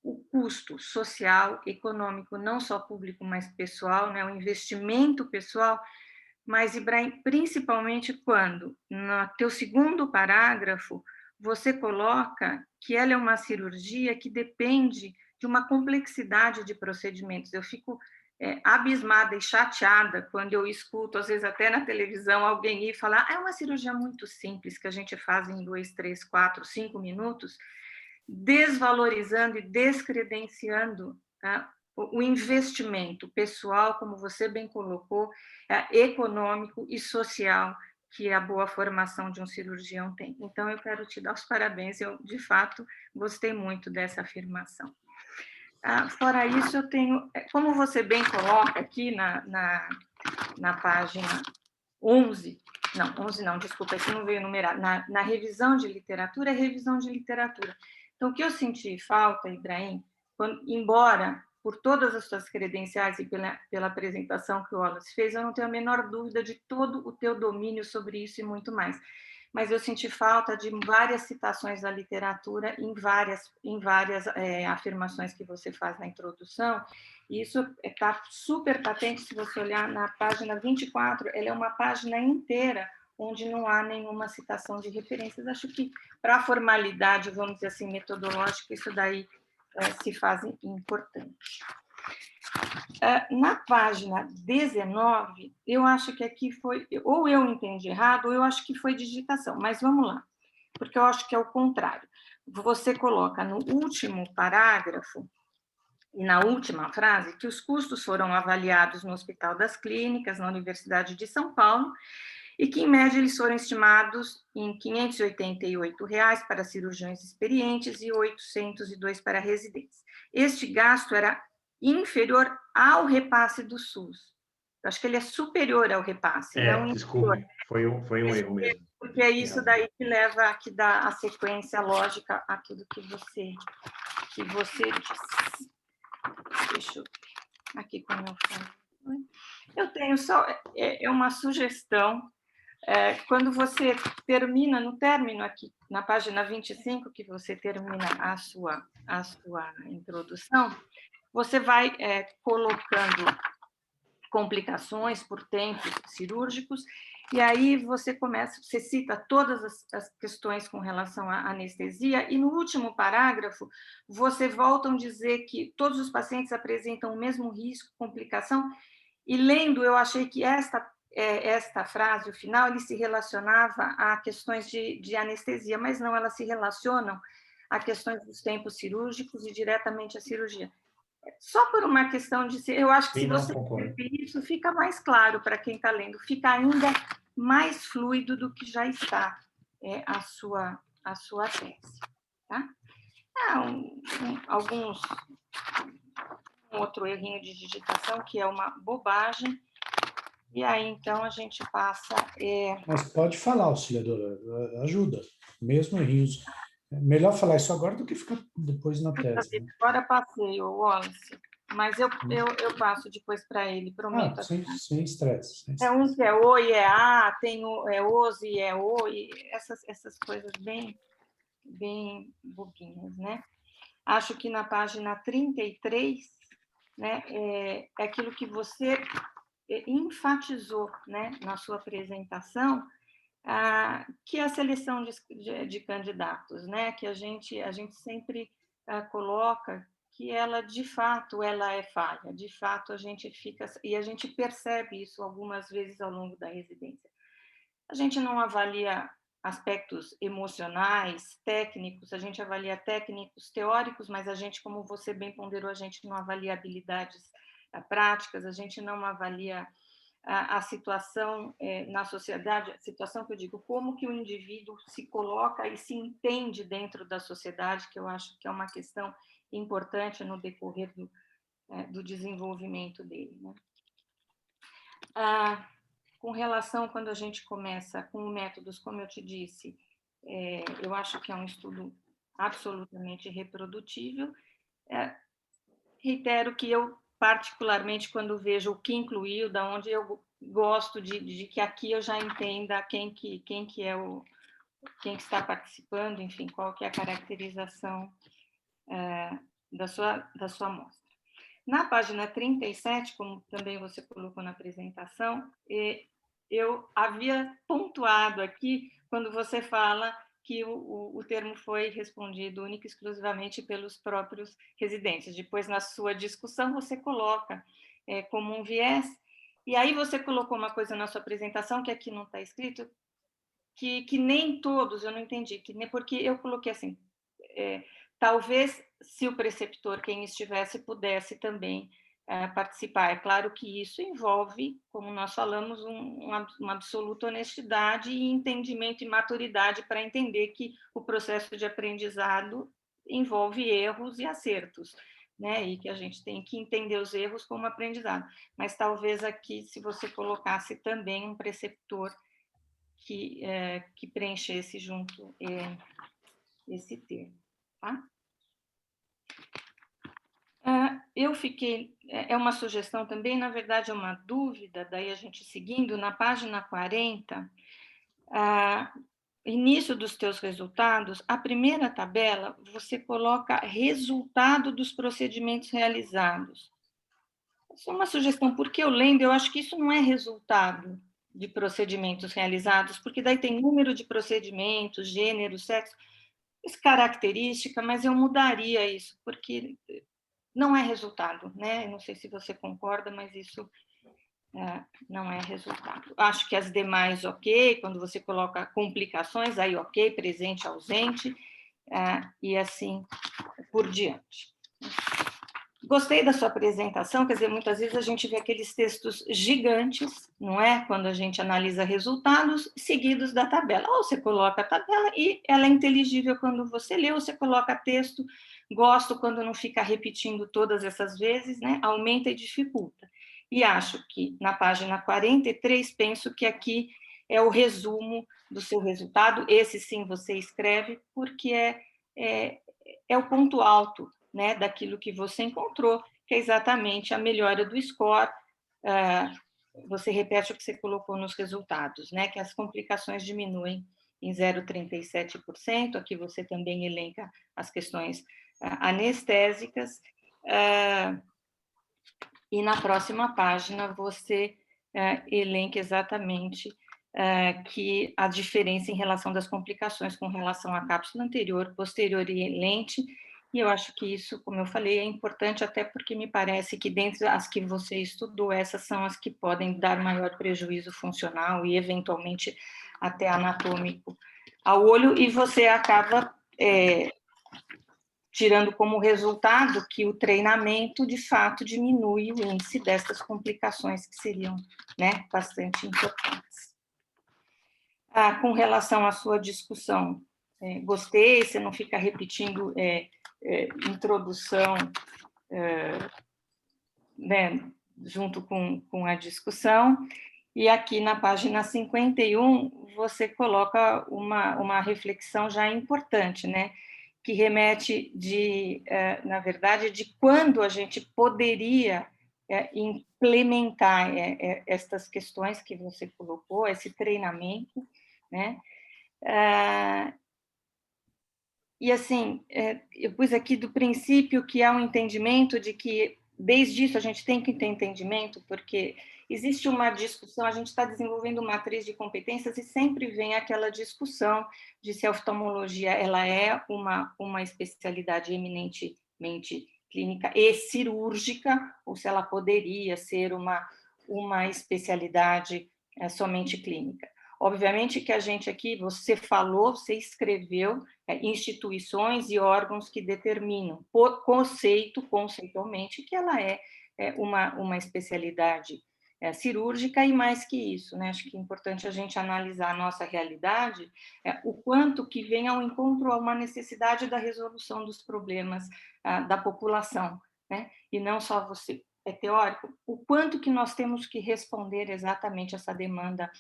o custo social, econômico, não só público, mas pessoal, né? O investimento pessoal. Mas, Ibrahim, principalmente quando, no teu segundo parágrafo, você coloca que ela é uma cirurgia que depende de uma complexidade de procedimentos. Eu fico abismada e chateada quando eu escuto, às vezes até na televisão, alguém ir falar é uma cirurgia muito simples, que a gente faz em 2, 3, 4, 5 minutos, desvalorizando e descredenciando o investimento pessoal, como você bem colocou, econômico e social que a boa formação de um cirurgião tem. Então, eu quero te dar os parabéns, eu, de fato, gostei muito dessa afirmação. Fora isso, eu tenho, como você bem coloca aqui na página 11, não, 11 não, desculpa, aqui não veio numerado, na revisão de literatura, é revisão de literatura. Então, o que eu senti falta, Ibrahim, embora por todas as suas credenciais e pela apresentação que o Wallace fez, eu não tenho a menor dúvida de todo o teu domínio sobre isso e muito mais. Mas eu senti falta de várias citações da literatura em várias afirmações que você faz na introdução, e isso está super patente se você olhar na página 24, ela é uma página inteira onde não há nenhuma citação de referências. Acho que, para a formalidade, vamos dizer assim, metodológica, isso daí se faz importante. Na página 19, eu acho que aqui foi, ou eu entendi errado, ou eu acho que foi digitação, mas vamos lá, porque eu acho que é o contrário. Você coloca no último parágrafo e na última frase que os custos foram avaliados no Hospital das Clínicas, na Universidade de São Paulo, e que, em média, eles foram estimados em R$ 588 para cirurgiões experientes e R$ 802 para residentes. Este gasto era inferior ao repasse do SUS. Eu acho que ele é superior ao repasse. Não desculpa, foi um erro mesmo. Porque é isso daí que dá a sequência lógica àquilo que você disse. Deixa eu aqui como eu falo. Eu tenho só uma sugestão. Quando você termina, no término aqui, na página 25, que você termina a sua introdução, você vai colocando complicações por tempos cirúrgicos, e aí você cita todas as questões com relação à anestesia, e no último parágrafo, você volta a dizer que todos os pacientes apresentam o mesmo risco, complicação, e lendo, eu achei que esta frase, o final, ele se relacionava a questões de anestesia, mas não, elas se relacionam a questões dos tempos cirúrgicos e diretamente à cirurgia. Só por uma questão de ser, eu acho que se você escrever isso, fica mais claro para quem está lendo, fica ainda mais fluido do que já está a sua tese. Tá? Um outro errinho de digitação, que é uma bobagem, e aí, então, a gente passa... Mas pode falar, auxiliadora, ajuda, mesmo errinhos. É melhor falar isso agora do que ficar depois na tese. Né? Agora passei, Wallace. mas eu passo depois para ele, prometo. Sem estresse. Um que é o e é a, tem os e é o, e essas coisas bem bobinhas, né? Acho que na página 33, né, é aquilo que você enfatizou, né, na sua apresentação, que é a seleção de candidatos, né, que a gente sempre coloca que ela, de fato, ela é falha, de fato, a gente percebe isso algumas vezes ao longo da residência. A gente não avalia aspectos emocionais, técnicos, a gente avalia técnicos, teóricos, mas a gente, como você bem ponderou, a gente não avalia habilidades práticas, a gente não avalia a situação na sociedade, a situação que eu digo, como que o indivíduo se coloca e se entende dentro da sociedade, que eu acho que é uma questão importante no decorrer do desenvolvimento dele, né? Com relação, quando a gente começa com métodos, como eu te disse, eu acho que é um estudo absolutamente reprodutível. Reitero que eu, particularmente, quando vejo o que incluiu, da onde eu gosto de que aqui eu já entenda quem que está participando, enfim, qual que é a caracterização da sua amostra. Na página 37, como também você colocou na apresentação, eu havia pontuado aqui, quando você fala que o termo foi respondido única e exclusivamente pelos próprios residentes. Depois, na sua discussão, você coloca como um viés, e aí você colocou uma coisa na sua apresentação, que aqui não está escrito, que nem todos, eu não entendi, porque eu coloquei assim, talvez, se o preceptor, quem estivesse, pudesse também participar. É claro que isso envolve, como nós falamos, uma absoluta honestidade e entendimento e maturidade para entender que o processo de aprendizado envolve erros e acertos, né? E que a gente tem que entender os erros como aprendizado. Mas talvez aqui, se você colocasse também um preceptor que preenchesse junto esse termo, tá? Eu fiquei, é uma sugestão também, na verdade é uma dúvida, daí a gente seguindo, na página 40, início dos teus resultados, a primeira tabela, você coloca resultado dos procedimentos realizados. Essa é uma sugestão, porque eu lendo, eu acho que isso não é resultado de procedimentos realizados, porque daí tem número de procedimentos, gênero, sexo, característica, mas eu mudaria isso, porque não é resultado, né? Eu não sei se você concorda, mas isso não é resultado. Acho que as demais, ok, quando você coloca complicações, aí ok, presente, ausente, e assim por diante. Gostei da sua apresentação, quer dizer, muitas vezes a gente vê aqueles textos gigantes, não é? Quando a gente analisa resultados seguidos da tabela. Ou você coloca a tabela e ela é inteligível quando você lê, ou você coloca texto, gosto quando não fica repetindo todas essas vezes, né? Aumenta e dificulta. E acho que na página 43, penso que aqui é o resumo do seu resultado, esse sim você escreve, porque é o ponto alto, né, daquilo que você encontrou, que é exatamente a melhora do score. Você repete o que você colocou nos resultados, né, que as complicações diminuem em 0,37%, aqui você também elenca as questões anestésicas, e na próxima página você elenca exatamente que a diferença em relação das complicações com relação à cápsula anterior, posterior e lente. E eu acho que isso, como eu falei, é importante, até porque me parece que dentre as que você estudou, essas são as que podem dar maior prejuízo funcional e, eventualmente, até anatômico ao olho, e você acaba tirando como resultado que o treinamento, de fato, diminui o índice dessas complicações que seriam, né, bastante importantes. Com relação à sua discussão, gostei, você não fica repetindo introdução, né, junto com a discussão, e aqui na página 51 você coloca uma reflexão já importante, né, que remete, na verdade, de quando a gente poderia implementar estas questões que você colocou, esse treinamento, né? E, assim, eu pus aqui do princípio que há um entendimento de que, desde isso, a gente tem que ter entendimento, porque existe uma discussão, a gente está desenvolvendo uma matriz de competências e sempre vem aquela discussão de se a oftalmologia ela é uma especialidade eminentemente clínica e cirúrgica, ou se ela poderia ser uma especialidade somente clínica. Obviamente que a gente aqui, você falou, você escreveu instituições e órgãos que determinam, conceitualmente, que ela é uma especialidade cirúrgica, e mais que isso, né? Acho que é importante a gente analisar a nossa realidade, o quanto que vem ao encontro a uma necessidade da resolução dos problemas da população, né? E não só você, é teórico, o quanto que nós temos que responder exatamente essa demanda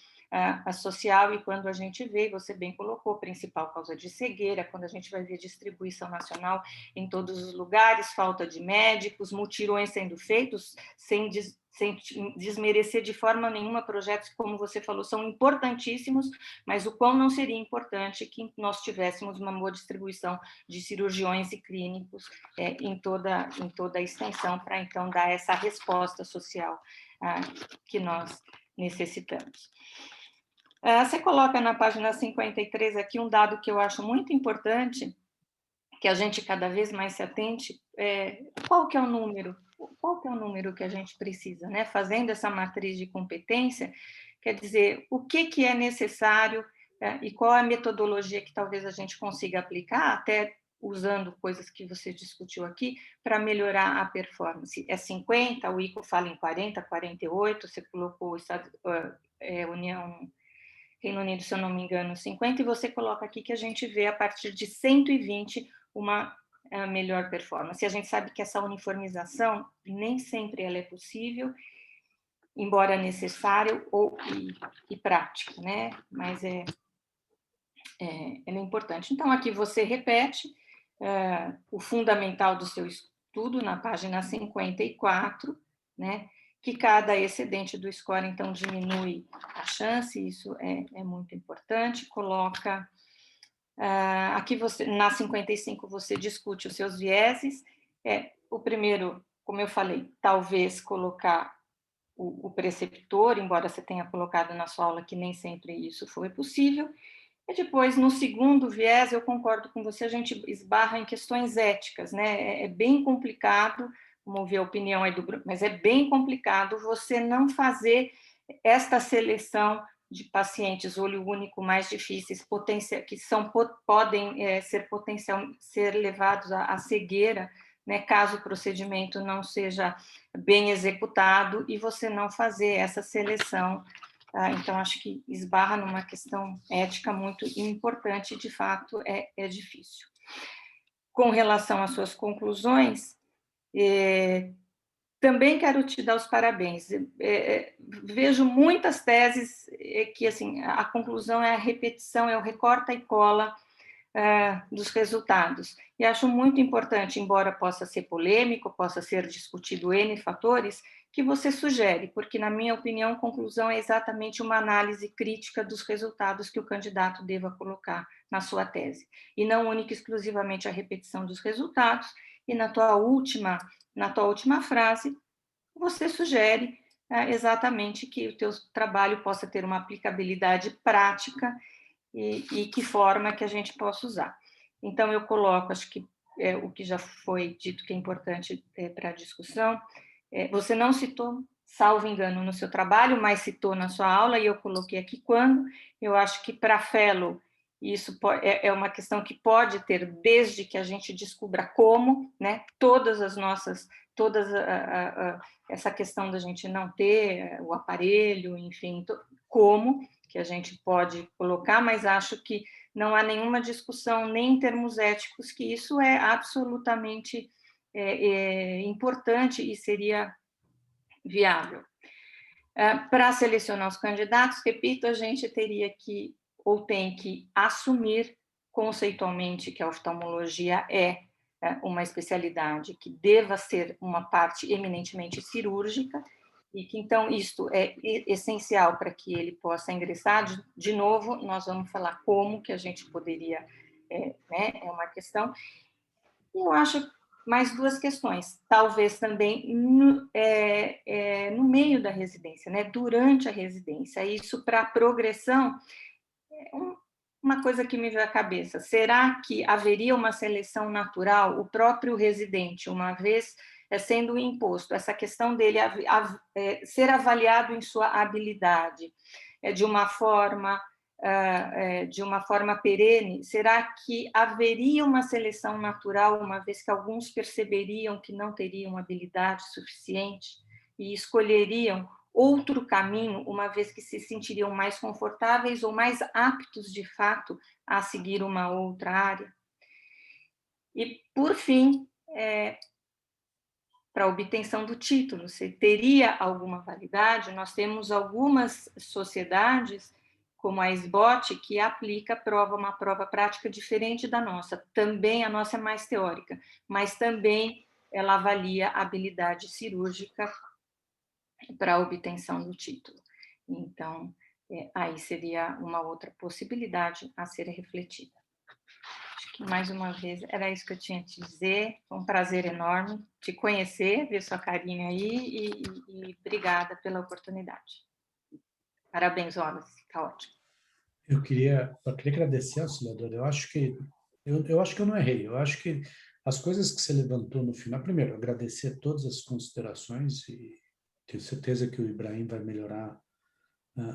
social, e quando a gente vê, você bem colocou, principal causa de cegueira, quando a gente vai ver distribuição nacional em todos os lugares, falta de médicos, mutirões sendo feitos, sem desmerecer de forma nenhuma projetos que, como você falou, são importantíssimos, mas o quão não seria importante que nós tivéssemos uma boa distribuição de cirurgiões e clínicos em toda a extensão, para então dar essa resposta social que nós necessitamos. Você coloca na página 53 aqui um dado que eu acho muito importante, que a gente cada vez mais se atente, qual que é o número? Qual que é o número que a gente precisa, né? Fazendo essa matriz de competência, quer dizer, o que é necessário e qual é a metodologia que talvez a gente consiga aplicar, até usando coisas que você discutiu aqui, para melhorar a performance. É 50, o ICO fala em 40, 48, você colocou Reino Unido, se eu não me engano, 50, e você coloca aqui que a gente vê a partir de 120 uma melhor performance. E a gente sabe que essa uniformização nem sempre ela é possível, embora necessário e prática, né? Mas ela é importante. Então, aqui você repete o fundamental do seu estudo na página 54, né? Que cada excedente do score, então, diminui a chance, isso é muito importante. Coloca, aqui você, na 55, você discute os seus vieses. O primeiro, como eu falei, talvez colocar o preceptor, embora você tenha colocado na sua aula que nem sempre isso foi possível. E depois, no segundo viés, eu concordo com você, a gente esbarra em questões éticas, né? É bem complicado, vamos ver a opinião aí do Bruno, mas é bem complicado você não fazer esta seleção de pacientes olho único mais difíceis, que podem ser levados à cegueira, né, caso o procedimento não seja bem executado, e você não fazer essa seleção. Então, acho que esbarra numa questão ética muito importante, de fato, é difícil. Com relação às suas conclusões, também quero te dar os parabéns. Vejo muitas teses que, assim, a conclusão é a repetição, é o recorta e cola dos resultados. E acho muito importante, embora possa ser polêmico, possa ser discutido N fatores, que você sugere, porque, na minha opinião, a conclusão é exatamente uma análise crítica dos resultados que o candidato deva colocar na sua tese, e não única e exclusivamente a repetição dos resultados. E na tua última frase, você sugere exatamente que o teu trabalho possa ter uma aplicabilidade prática e que forma que a gente possa usar. Então, eu coloco, acho que o que já foi dito que é importante para a discussão. Você não citou, salvo engano, no seu trabalho, mas citou na sua aula, e eu coloquei aqui quando. Eu acho que para fellow isso é uma questão que pode ter, desde que a gente descubra como, né? Essa questão da gente não ter o aparelho, enfim, como que a gente pode colocar, mas acho que não há nenhuma discussão, nem em termos éticos, que isso é absolutamente importante e seria viável. Para selecionar os candidatos, repito, a gente teria que, ou tem que, assumir conceitualmente que a oftalmologia é uma especialidade que deva ser uma parte eminentemente cirúrgica, e que, então, isto é essencial para que ele possa ingressar. De novo, nós vamos falar como que a gente poderia, né, é uma questão. E eu acho mais duas questões, talvez também no meio da residência, né, durante a residência, isso para a progressão, uma coisa que me veio à cabeça, será que haveria uma seleção natural, o próprio residente, uma vez sendo imposto, essa questão dele ser avaliado em sua habilidade de uma forma perene, será que haveria uma seleção natural, uma vez que alguns perceberiam que não teriam habilidade suficiente e escolheriam outro caminho, uma vez que se sentiriam mais confortáveis ou mais aptos, de fato, a seguir uma outra área? E, por fim, para a obtenção do título, se teria alguma validade? Nós temos algumas sociedades, como a SBOT, que aplica uma prova prática diferente da nossa. Também a nossa é mais teórica, mas também ela avalia a habilidade cirúrgica para a obtenção do título. Então, aí seria uma outra possibilidade a ser refletida. Acho que, mais uma vez, era isso que eu tinha a te dizer. Foi um prazer enorme te conhecer, ver sua carinha aí, e obrigada pela oportunidade. Parabéns, Wallace, está ótimo. Eu queria agradecer, Auxiliadora. Eu acho que eu não errei. Eu acho que as coisas que você levantou no final, primeiro, agradecer todas as considerações, e tenho certeza que o Ibrahim vai melhorar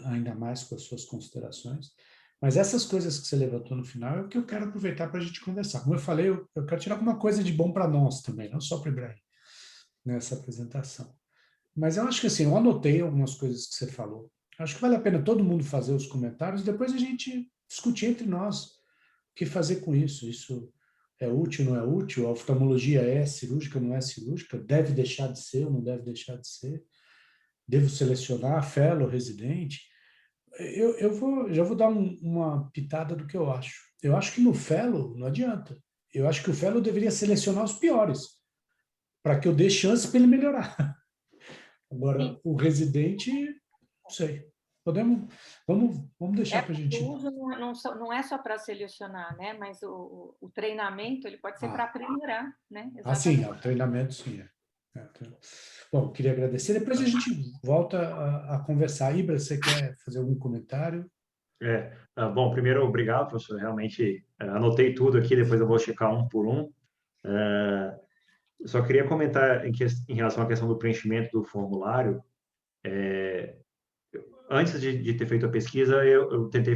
ainda mais com as suas considerações. Mas essas coisas que você levantou no final é o que eu quero aproveitar para a gente conversar. Como eu falei, eu quero tirar alguma coisa de bom para nós também, não só para o Ibrahim, nessa apresentação. Mas eu acho que assim, eu anotei algumas coisas que você falou. Acho que vale a pena todo mundo fazer os comentários, depois a gente discutir entre nós o que fazer com isso. Isso é útil, não é útil? A oftalmologia é cirúrgica, não é cirúrgica? Deve deixar de ser ou não deve deixar de ser? Devo selecionar fellow, residente? Já vou dar uma pitada do que eu acho. Eu acho que no fellow não adianta. Eu acho que o fellow deveria selecionar os piores, para que eu dê chance para ele melhorar. Agora, o residente, não sei. Vamos deixar para a gente. O uso não é só para selecionar, né? Mas o treinamento ele pode ser para aprimorar, né? Sim, o treinamento sim. Bom, queria agradecer. Depois a gente volta a conversar. Ibra, você quer fazer algum comentário? Bom, primeiro, obrigado, professor. Realmente anotei tudo aqui, depois eu vou checar um por um. Eu só queria comentar em relação à questão do preenchimento do formulário. Antes de ter feito a pesquisa, eu tentei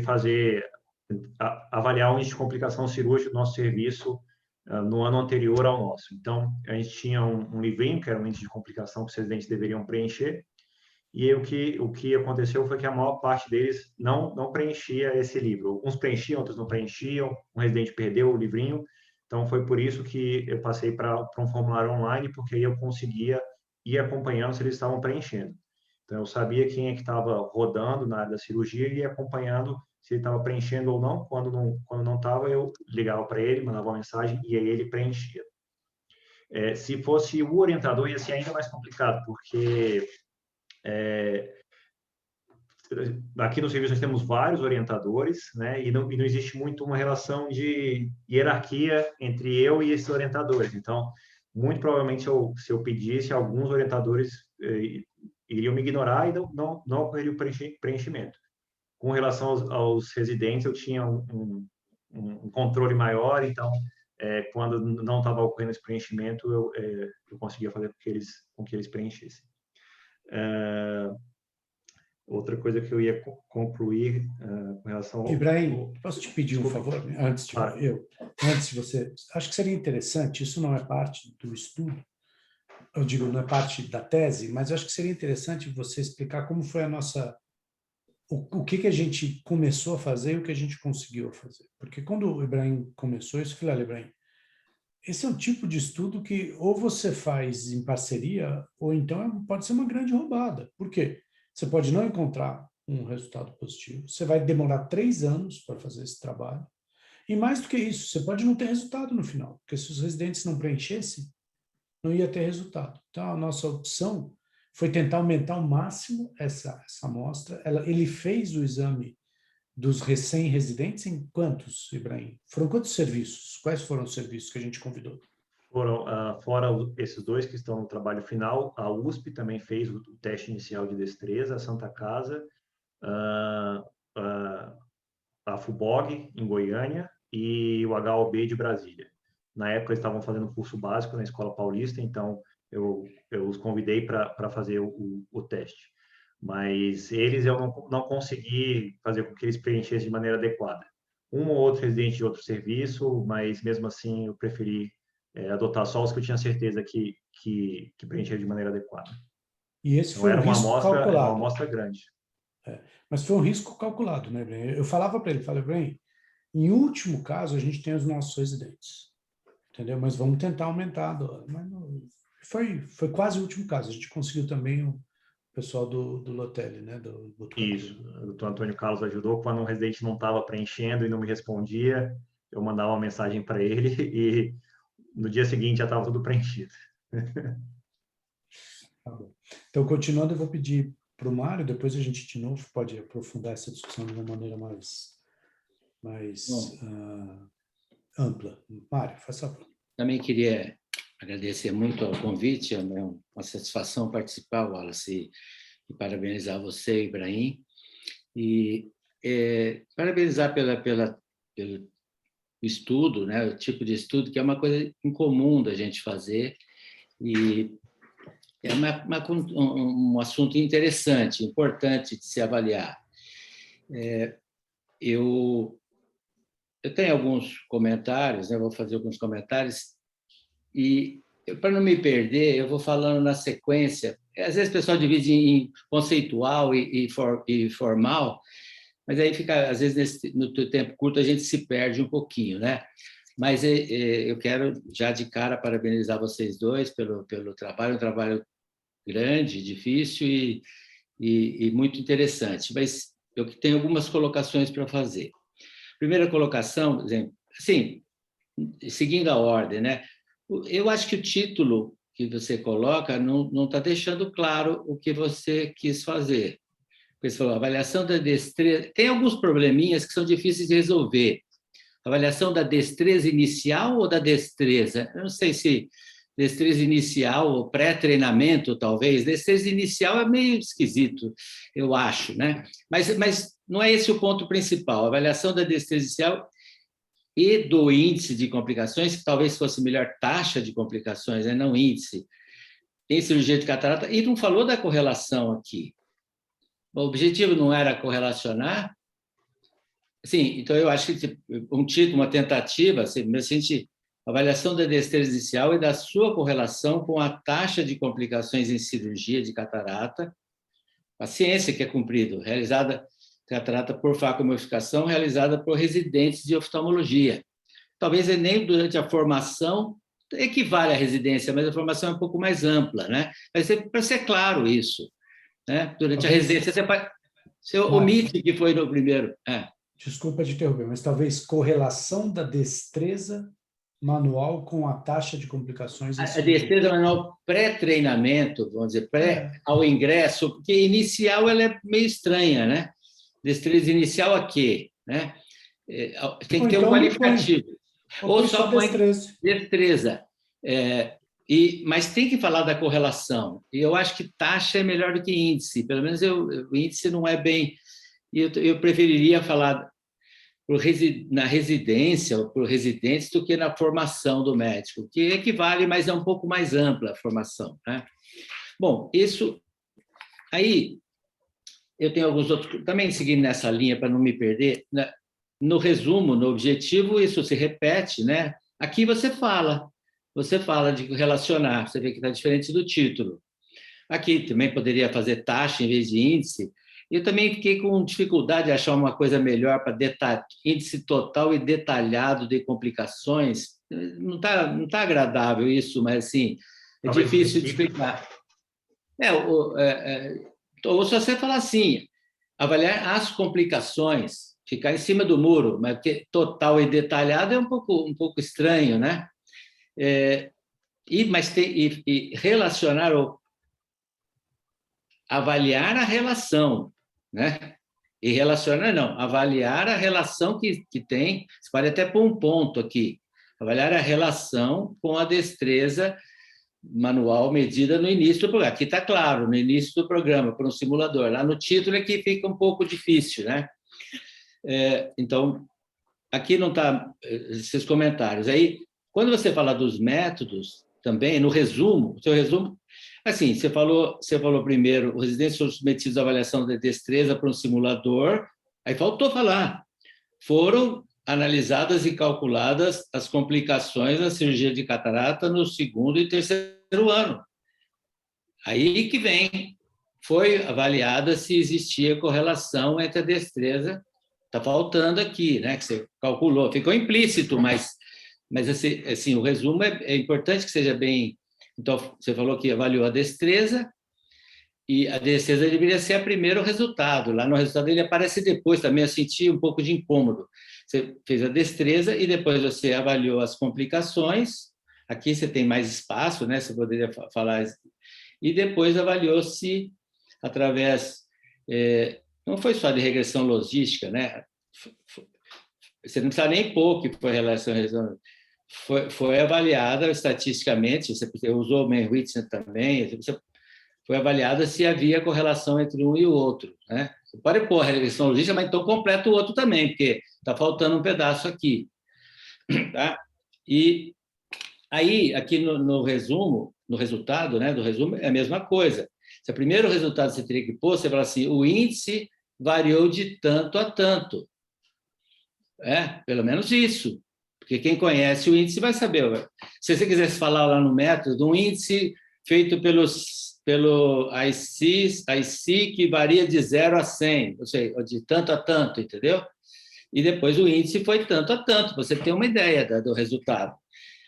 avaliar o índice de complicação cirúrgica do nosso serviço no ano anterior ao nosso. Então, a gente tinha um livrinho, que era um índice de complicação que os residentes deveriam preencher, e o que aconteceu foi que a maior parte deles não preenchia esse livro. Alguns preenchiam, outros não preenchiam, um residente perdeu o livrinho. Então, foi por isso que eu passei para um formulário online, porque aí eu conseguia ir acompanhando se eles estavam preenchendo. Então, eu sabia quem é que estava rodando na área da cirurgia e ia acompanhando se ele estava preenchendo ou não. Quando não estava, eu ligava para ele, mandava uma mensagem e aí ele preenchia. Se fosse o orientador, ia ser ainda mais complicado, porque aqui no serviço nós temos vários orientadores, né? E não existe muito uma relação de hierarquia entre eu e esses orientadores. Então, muito provavelmente, se eu pedisse, alguns orientadores iriam me ignorar e não ocorreria o preenchimento. Com relação aos residentes, eu tinha um controle maior, então, quando não estava ocorrendo esse preenchimento, eu conseguia fazer com que eles preenchessem. Outra coisa que eu ia concluir com relação ao... Ibrahim, posso te pedir um favor? Antes de você... Acho que seria interessante, isso não é parte do estudo, eu digo, não é parte da tese, mas eu acho que seria interessante você explicar como foi a nossa... O que a gente começou a fazer e o que a gente conseguiu fazer. Porque quando o Ibrahim começou isso, eu falei, olha, Ibrahim, esse é o tipo de estudo que ou você faz em parceria, ou então pode ser uma grande roubada. Por quê? Você pode não encontrar um resultado positivo, você vai demorar 3 anos para fazer esse trabalho, E mais do que isso, você pode não ter resultado no final, porque se os residentes não preenchessem, não ia ter resultado. Então, a nossa opção foi tentar aumentar ao máximo essa amostra. Ele fez o exame dos recém-residentes em quantos, Ibrahim? Foram quantos serviços? Quais foram os serviços que a gente convidou? Foram, fora esses dois que estão no trabalho final, a USP também fez o teste inicial de destreza, a Santa Casa, a FUBOG, em Goiânia, e o HOB de Brasília. Na época, eles estavam fazendo curso básico na Escola Paulista, então eu os convidei para fazer o teste. Mas eles eu não consegui fazer com que eles preenchessem de maneira adequada. Um ou outro residente de outro serviço, mas mesmo assim eu preferi adotar só os que eu tinha certeza que preenchia de maneira adequada. E esse então, foi um risco calculado. Era uma amostra grande. Mas foi um risco calculado, né, Bren? Eu falava para ele, Bren, em último caso, a gente tem os nossos residentes, entendeu? Mas vamos tentar aumentar. Mas não, foi quase o último caso. A gente conseguiu também o pessoal do Lotelli, né? Isso. O doutor Antônio Carlos ajudou. Quando um residente não estava preenchendo e não me respondia, eu mandava uma mensagem para ele e no dia seguinte já estava tudo preenchido. Tá bom. Então, continuando, eu vou pedir para o Mário, depois a gente de novo pode aprofundar essa discussão de uma maneira mais ampla. Mário, faça favor. Também queria agradecer muito ao convite, é uma satisfação participar, Wallace, e parabenizar você, Ibrahim, e parabenizar pelo estudo, né, o tipo de estudo, que é uma coisa incomum da gente fazer, e é um assunto interessante, importante de se avaliar. Eu tenho alguns comentários, né? Vou fazer alguns comentários, e para não me perder, eu vou falando na sequência. Às vezes o pessoal divide em conceitual e formal, mas aí fica, às vezes, no tempo curto, a gente se perde um pouquinho, né? Mas eu quero, já de cara, parabenizar vocês dois pelo trabalho, um trabalho grande, difícil e muito interessante. Mas eu tenho algumas colocações para fazer. Primeira colocação, por exemplo, assim, seguindo a ordem, né? Eu acho que o título que você coloca não está deixando claro o que você quis fazer. Você falou, avaliação da destreza... Tem alguns probleminhas que são difíceis de resolver. Avaliação da destreza inicial ou da destreza? Eu não sei se destreza inicial ou pré-treinamento, talvez. Destreza inicial é meio esquisito, eu acho, né? Mas não é esse o ponto principal. A avaliação da destreza inicial e do índice de complicações, que talvez fosse melhor taxa de complicações, né? Não índice, em cirurgia de catarata. E não falou da correlação aqui. O objetivo não era correlacionar? Sim, então eu acho que uma tentativa, assim, avaliação da destreza inicial e da sua correlação com a taxa de complicações em cirurgia de catarata, a ciência que é cumprido, realizada catarata por facomodificação, realizada por residentes de oftalmologia. Talvez nem durante a formação equivale à residência, mas a formação é um pouco mais ampla, né? Mas para ser claro isso, né? Durante a residência você omite que foi no primeiro. Desculpa te interromper, mas talvez correlação da destreza manual com a taxa de complicações. A destreza manual pré-treinamento, vamos dizer, ao ingresso, porque inicial ela é meio estranha, né? Destreza inicial a quê? Né? Tem que ter um qualificativo. Ou só destreza. Mas tem que falar da correlação. E eu acho que taxa é melhor do que índice. Pelo menos o índice não é bem... Eu preferiria falar na residência ou por residentes do que na formação do médico, que equivale, mas é um pouco mais ampla a formação, né? Bom, isso... Aí, eu tenho alguns outros... Também seguindo nessa linha, para não me perder, né? No resumo, no objetivo, isso se repete, né? Aqui você fala de relacionar, você vê que está diferente do título. Aqui também poderia fazer taxa em vez de índice. Eu também fiquei com dificuldade de achar uma coisa melhor para índice total e detalhado de complicações. Não tá agradável isso, mas assim, é difícil de explicar. Ou se você falar assim, avaliar as complicações, ficar em cima do muro, mas porque total e detalhado é um pouco estranho, né? E relacionar, avaliar a relação, né? E relacionar, não, avaliar a relação que tem, você pode até pôr um ponto aqui, avaliar a relação com a destreza manual medida no início do programa. Aqui está claro, no início do programa, por um simulador. Lá no título é que fica um pouco difícil, né? Então, aqui não está esses comentários. Aí, quando você fala dos métodos, também, no resumo, o seu resumo, assim, você falou primeiro, os residentes foram submetidos à avaliação de destreza por um simulador, aí faltou falar, foram analisadas e calculadas as complicações da cirurgia de catarata no 2º e 3º ano. Aí que vem, foi avaliada se existia correlação entre a destreza, está faltando aqui, né, que você calculou, ficou implícito, mas assim, o resumo é importante que seja bem... Então, você falou que avaliou a destreza, e a destreza deveria ser o primeiro resultado. Lá no resultado ele aparece depois também, eu senti um pouco de incômodo. Você fez a destreza e depois você avaliou as complicações. Aqui você tem mais espaço, né? Você poderia falar. E depois avaliou-se através... não foi só de regressão logística, né? Você não precisa nem pôr que foi relação... Foi avaliada estatisticamente, você usou o Mann-Whitney também, foi avaliada se havia correlação entre um e o outro, né? Você pode pôr a regressão logística, mas então completa o outro também, porque está faltando um pedaço aqui. Tá? E aí, aqui no resumo, no resultado, né, do resumo, é a mesma coisa. Se o primeiro resultado você teria que pôr, você fala assim, o índice variou de tanto a tanto. Pelo menos isso. Porque quem conhece o índice vai saber. Se você quisesse falar lá no método, um índice feito pelo IC que varia de 0 a 100, ou seja, de tanto a tanto, entendeu? E depois o índice foi tanto a tanto, você tem uma ideia do resultado.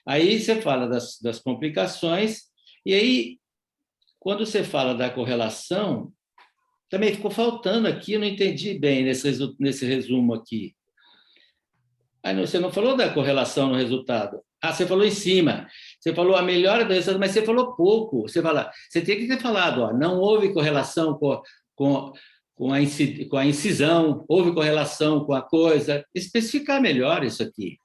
Aí você fala das complicações, e aí, quando você fala da correlação, também ficou faltando aqui, eu não entendi bem nesse resumo aqui. Aí você não falou da correlação no resultado. Você falou em cima. Você falou a melhora do resultado, mas você falou pouco. Você tem que ter falado, não houve correlação com a incisão, houve correlação com a coisa. Especificar melhor isso aqui.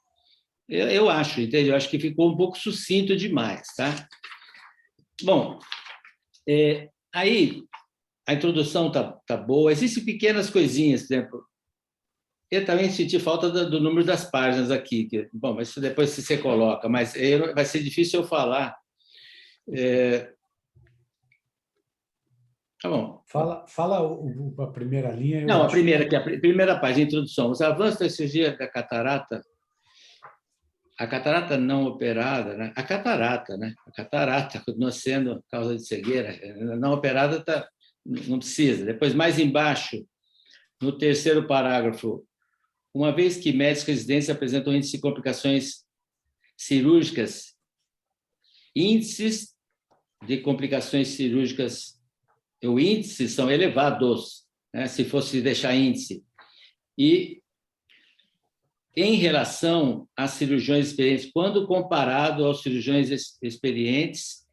Eu acho, entende? Eu acho que ficou um pouco sucinto demais, tá? Bom, aí a introdução tá boa. Existem pequenas coisinhas, por exemplo. Eu também senti falta do número das páginas aqui. Bom, mas isso depois você coloca, mas vai ser difícil eu falar. Tá bom. Fala a primeira linha. Não, a primeira página, introdução. Os avanços da cirurgia da catarata, a catarata não operada, né? A catarata continua sendo causa de cegueira. Não operada não precisa. Depois, mais embaixo, no 3º parágrafo, uma vez que médicos residentes apresentam índice de complicações cirúrgicas, índices de complicações cirúrgicas, o índice são elevados, né, se fosse deixar índice. E, em relação a cirurgiões experientes, quando comparado aos cirurgiões experientes,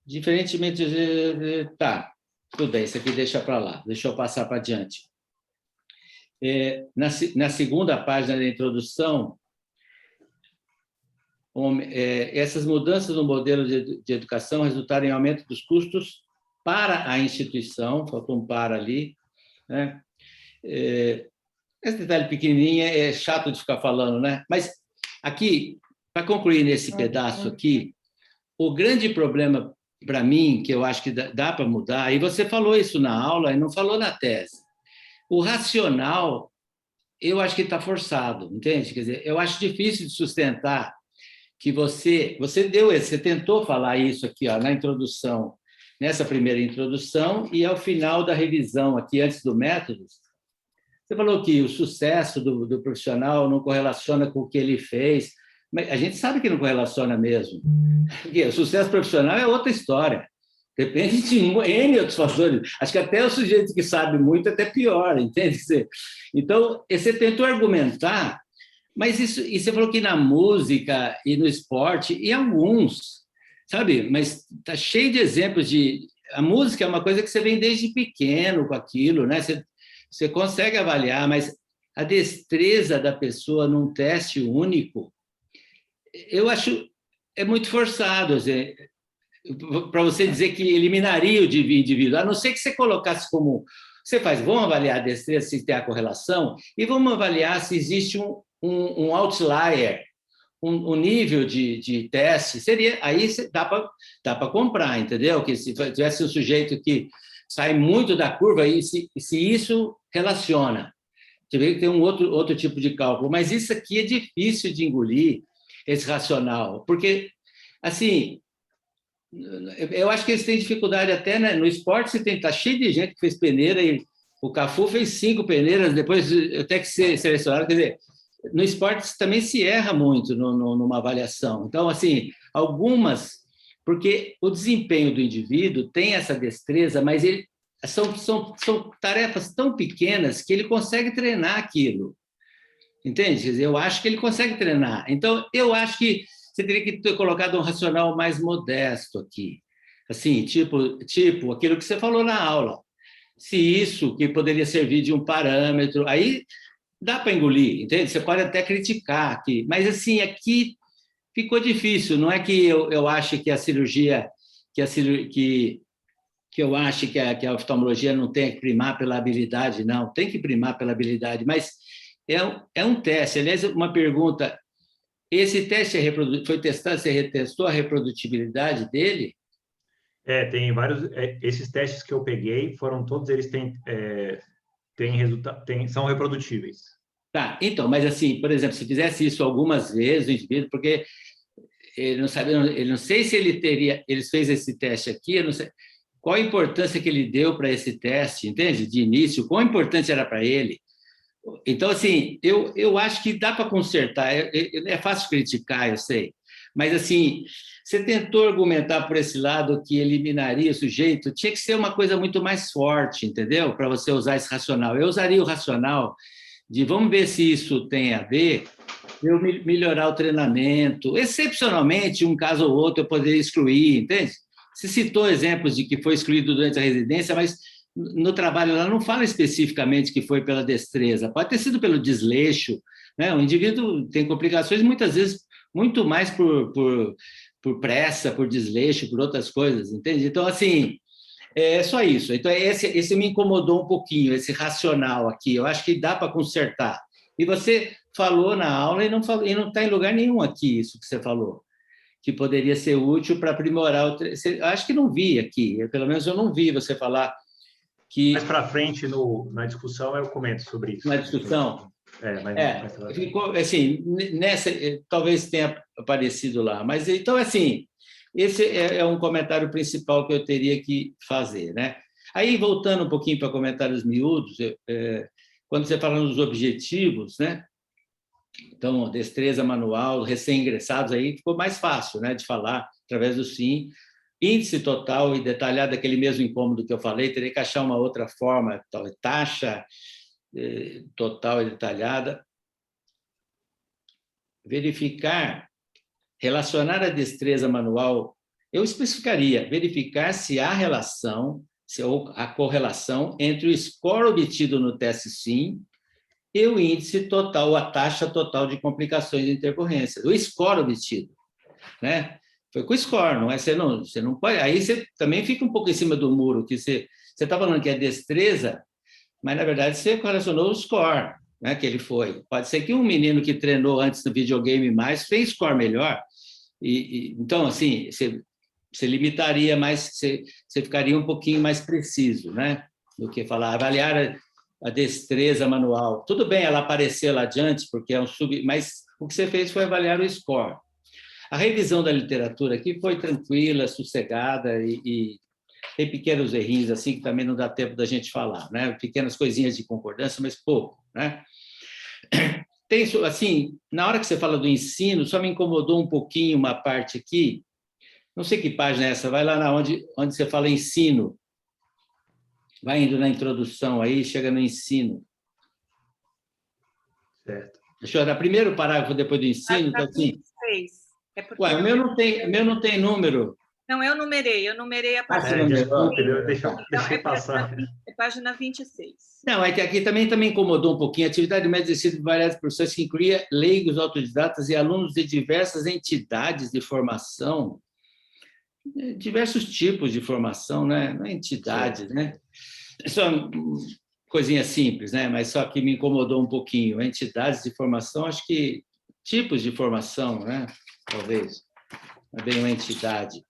diferentemente... Tá, tudo bem, isso aqui deixa para lá, deixa eu passar para adiante. Na segunda página da introdução, essas mudanças no modelo de educação resultaram em aumento dos custos para a instituição, faltou um para ali, né? Esse detalhe pequenininho é chato de ficar falando, né? Mas aqui, para concluir nesse pedaço aqui, o grande problema para mim, que eu acho que dá para mudar, e você falou isso na aula e não falou na tese, o racional, eu acho que está forçado, entende? Quer dizer, eu acho difícil de sustentar que você tentou falar isso aqui, na introdução, nessa primeira introdução, e ao final da revisão, aqui antes do método, você falou que o sucesso do profissional não correlaciona com o que ele fez, mas a gente sabe que não correlaciona mesmo. Porque o sucesso profissional é outra história. Depende de N outros fatores. Acho que até o sujeito que sabe muito é até pior, entende? Então, você tentou argumentar, mas isso, e você falou que na música e no esporte, e alguns, sabe? Mas está cheio de exemplos de... A música é uma coisa que você vem desde pequeno com aquilo, né? Você consegue avaliar, mas a destreza da pessoa num teste único, eu acho é muito forçado, assim, para você dizer que eliminaria o indivíduo, a não ser que você colocasse como... Você faz, vamos avaliar a destreza, se tem a correlação, e vamos avaliar se existe um outlier, um nível de teste, seria, aí dá para comprar, entendeu? Que se tivesse um sujeito que sai muito da curva, e se isso relaciona. Você vê que tem um outro tipo de cálculo, mas isso aqui é difícil de engolir, esse racional, porque, assim, eu acho que eles têm dificuldade até, né? No esporte, você está cheio de gente que fez peneira, e o Cafu fez 5 peneiras, depois até que ser selecionado, quer dizer, no esporte também se erra muito numa avaliação. Então, assim, algumas, porque o desempenho do indivíduo tem essa destreza, mas são tarefas tão pequenas que ele consegue treinar aquilo. Entende? Quer dizer, eu acho que ele consegue treinar. Então, eu acho que você teria que ter colocado um racional mais modesto aqui. Assim, tipo aquilo que você falou na aula. Se isso que poderia servir de um parâmetro, aí dá para engolir, entende? Você pode até criticar aqui, mas assim, aqui ficou difícil. Não é que eu ache que a cirurgia, que eu acho que a oftalmologia não tem que primar pela habilidade, não, tem que primar pela habilidade, mas é um teste. Aliás, uma pergunta, esse teste foi testado, você retestou a reprodutibilidade dele? Tem vários, esses testes que eu peguei, todos eles são reprodutíveis. Tá, então, mas assim, por exemplo, se fizesse isso algumas vezes, o indivíduo, porque ele não sei se ele fez esse teste aqui, eu não sei qual a importância que ele deu para esse teste, entende? De início, qual a importância era para ele. Então, assim, eu acho que dá para consertar, é fácil criticar, eu sei, mas, assim, você tentou argumentar por esse lado que eliminaria o sujeito, tinha que ser uma coisa muito mais forte, entendeu? Para você usar esse racional. Eu usaria o racional de vamos ver se isso tem a ver, eu melhorar o treinamento. Excepcionalmente, um caso ou outro eu poderia excluir, entende? Você citou exemplos de que foi excluído durante a residência, mas no trabalho ela não fala especificamente que foi pela destreza, pode ter sido pelo desleixo, né? O indivíduo tem complicações muitas vezes muito mais por pressa, por desleixo, por outras coisas, entende? Então, assim, é só isso. Então, esse me incomodou um pouquinho, esse racional aqui. Eu acho que dá para consertar. E você falou na aula e não está em lugar nenhum aqui isso que você falou, que poderia ser útil para aprimorar o... Eu acho que não vi aqui, pelo menos eu não vi você falar que... Mais para frente, na discussão, eu comento sobre isso. Na discussão? Ficou, assim, talvez tenha aparecido lá. Mas, então, assim, esse é um comentário principal que eu teria que fazer, né? Aí, voltando um pouquinho para comentários miúdos, quando você fala nos objetivos, né? Então, destreza manual, recém-ingressados, aí ficou mais fácil, né, de falar através do SIM. Índice total e detalhado, aquele mesmo incômodo que eu falei, teria que achar uma outra forma, taxa total e detalhada. Verificar, relacionar a destreza manual, eu especificaria, verificar se há relação, ou a correlação entre o score obtido no teste SIM e o índice total, a taxa total de complicações e intercorrências, o score obtido, né? Foi com o score, não é? Você não pode. Aí você também fica um pouco em cima do muro, que você está falando que é destreza, mas na verdade você correlacionou o score, né? Que ele foi. Pode ser que um menino que treinou antes no videogame mais fez score melhor. Então, assim, você limitaria mais, você ficaria um pouquinho mais preciso, né? Do que falar, avaliar a destreza manual. Tudo bem, ela apareceu lá adiante, porque é mas o que você fez foi avaliar o score. A revisão da literatura aqui foi tranquila, sossegada e tem pequenos errinhos assim que também não dá tempo da gente falar, né? Pequenas coisinhas de concordância, mas pouco, né? Tem, assim, na hora que você fala do ensino, só me incomodou um pouquinho uma parte aqui, não sei que página é essa, vai lá onde você fala ensino. Vai indo na introdução aí, chega no ensino. Certo. Deixa eu dar primeiro parágrafo depois do ensino. Tá assim. 26. Ué, o meu não tem número. Não, eu numerei a página. Desculpe, deixei passar. É página 26. Não, é que aqui também me incomodou um pouquinho. Atividade de médio exercício de variados professores que incluía leigos, autodidatas e alunos de diversas entidades de formação. Diversos tipos de formação, né? Não é entidades, né? Isso é uma coisinha simples, né? Mas só que me incomodou um pouquinho. Entidades de formação, acho que tipos de formação, né? Talvez. Não é bem uma entidade.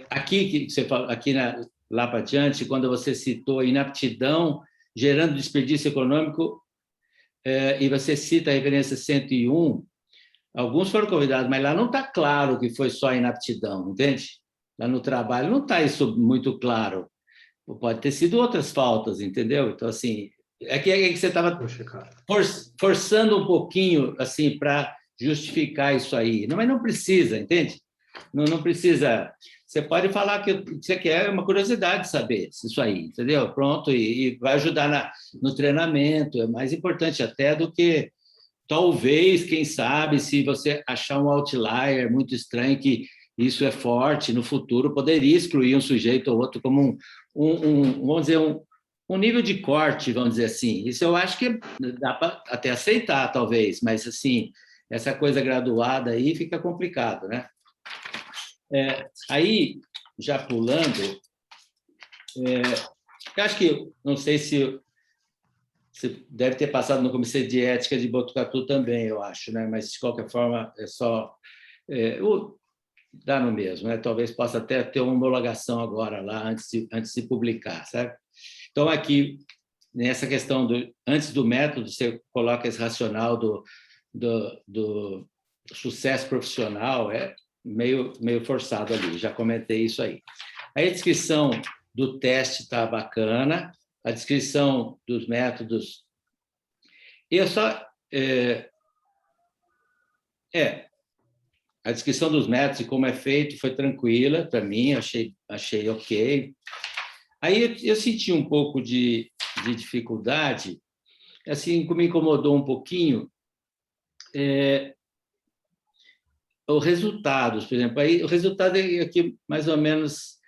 Aqui que você fala, lá para diante, quando você citou inaptidão gerando desperdício econômico, e você cita a referência 101, alguns foram convidados, mas lá não está claro que foi só inaptidão, entende? Lá no trabalho não está isso muito claro. Pode ter sido outras faltas, entendeu? Então, assim, é que você estava forçando um pouquinho assim, para justificar isso aí. Não, mas não precisa, entende? Não precisa. Você pode falar que você quer, é uma curiosidade saber isso aí, entendeu? Pronto, e vai ajudar no treinamento. É mais importante até do que, talvez, quem sabe, se você achar um outlier muito estranho, que isso é forte, no futuro poderia excluir um sujeito ou outro como vamos dizer, um nível de corte, vamos dizer assim. Isso eu acho que dá para até aceitar, talvez, mas, assim, essa coisa graduada aí fica complicado, né? Aí, já pulando, eu acho que, não sei se você deve ter passado no Comitê de Ética de Botucatu também, eu acho, né? Mas, de qualquer forma, é só... dá no mesmo, né? Talvez possa até ter uma homologação agora lá, antes de publicar, certo? Então, aqui, nessa questão antes do método, você coloca esse racional do sucesso profissional, meio forçado ali, já comentei isso aí. Aí a descrição do teste está bacana, a descrição dos métodos... Eu só... A descrição dos métodos e como é feito foi tranquila para mim, achei ok. Aí eu senti um pouco de dificuldade, assim, que me incomodou um pouquinho, os resultados, por exemplo. Aí, o resultado é aqui, mais ou menos,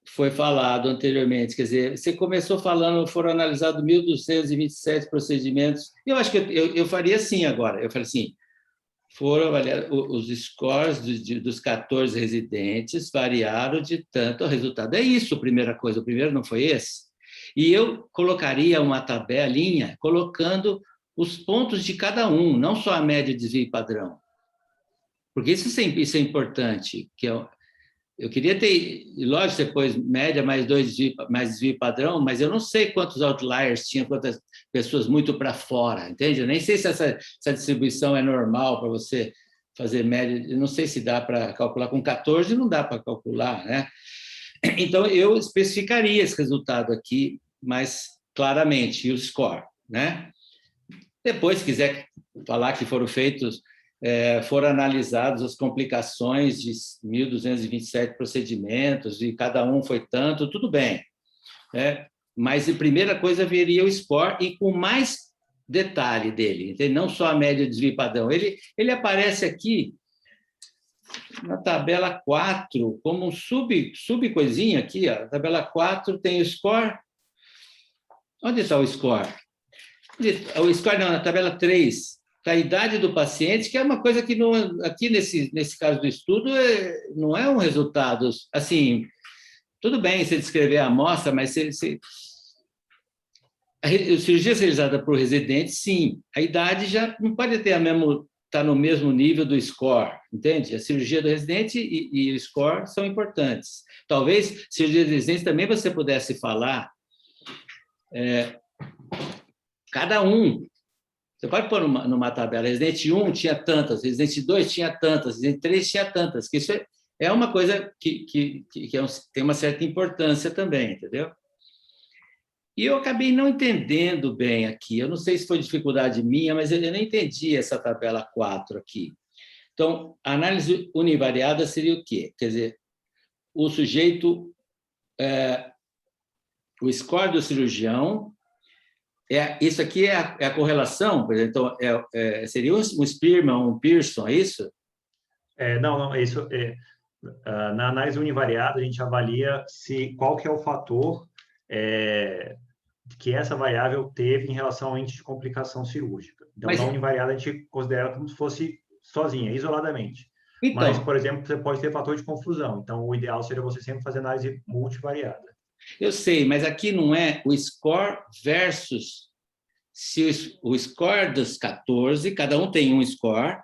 foi falado anteriormente, quer dizer, você começou falando, foram analisados 1.227 procedimentos, eu acho que eu faria assim agora, eu falei assim, foram avaliados os scores dos 14 residentes, variaram de tanto ao resultado. É isso a primeira coisa, o primeiro não foi esse? E eu colocaria uma tabelinha colocando os pontos de cada um, não só a média, desvio e padrão. Porque isso é importante, que eu queria ter, lógico, depois média mais desvio e padrão, mas eu não sei quantos outliers tinha, quantas pessoas muito para fora, entende? Eu nem sei se essa distribuição é normal para você fazer média, eu não sei se dá para calcular com 14, não dá para calcular, né? Então, eu especificaria esse resultado aqui mais claramente, e o score, né? Depois, se quiser falar que foram analisadas as complicações de 1.227 procedimentos, e cada um foi tanto, tudo bem. Mas a primeira coisa viria o score, e com mais detalhe dele, entende? Não só a média, desvio e padrão. Ele aparece aqui na tabela 4, como um sub-coisinha aqui. Ó. A tabela 4 tem o score. Onde está o score? O score não, na tabela 3. A idade do paciente, que é uma coisa que não, aqui nesse caso do estudo não é um resultado assim, tudo bem você descrever a amostra, mas a cirurgia realizada por residente, sim, a idade já não pode ter tá no mesmo nível do score, entende? A cirurgia do residente e o score são importantes. Talvez cirurgia do residente também você pudesse falar cada um. Você pode pôr numa tabela, residente 1 tinha tantas, residente 2 tinha tantas, residente 3 tinha tantas, que isso é uma coisa que tem uma certa importância também, entendeu? E eu acabei não entendendo bem aqui. Eu não sei se foi dificuldade minha, mas eu não entendi essa tabela 4 aqui. Então, a análise univariada seria o quê? Quer dizer, o sujeito, o score do cirurgião, isso aqui é a correlação, por exemplo, então, seria um Spearman, um Pearson, é isso? Não, isso na análise univariada a gente avalia qual que é o fator que essa variável teve em relação ao índice de complicação cirúrgica. Então, na univariada a gente considera como se fosse sozinha, isoladamente. Então, mas, por exemplo, você pode ter fator de confusão. Então, o ideal seria você sempre fazer análise multivariada. Eu sei, mas aqui não é o score versus se o score dos 14, cada um tem um score,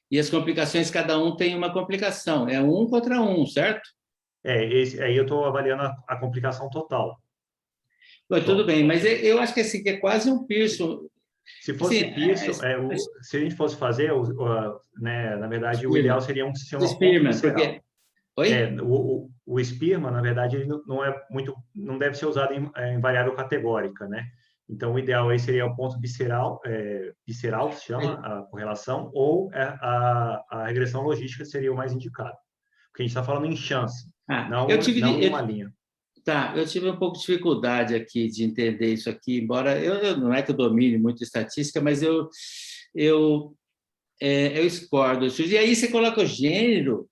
e as complicações, cada um tem uma complicação. É 1 contra 1, certo? Aí eu estou avaliando a complicação total. Tudo bem, mas eu acho que esse aqui é quase um Pearson. Se fosse Pearson, se a gente fosse fazer, né, na verdade, Spearman. O ideal seria um sistema Spearman, porque... Oi? O Spearman, na verdade, ele não deve ser usado em variável categórica, né? Então, o ideal aí seria o ponto visceral, que se chama a correlação, ou a regressão logística seria o mais indicado. Porque a gente está falando em chance, não uma linha. Tá, eu tive um pouco de dificuldade aqui de entender isso aqui, embora eu não é que eu domine muito estatística, mas eu discordo. E aí você coloca o gênero,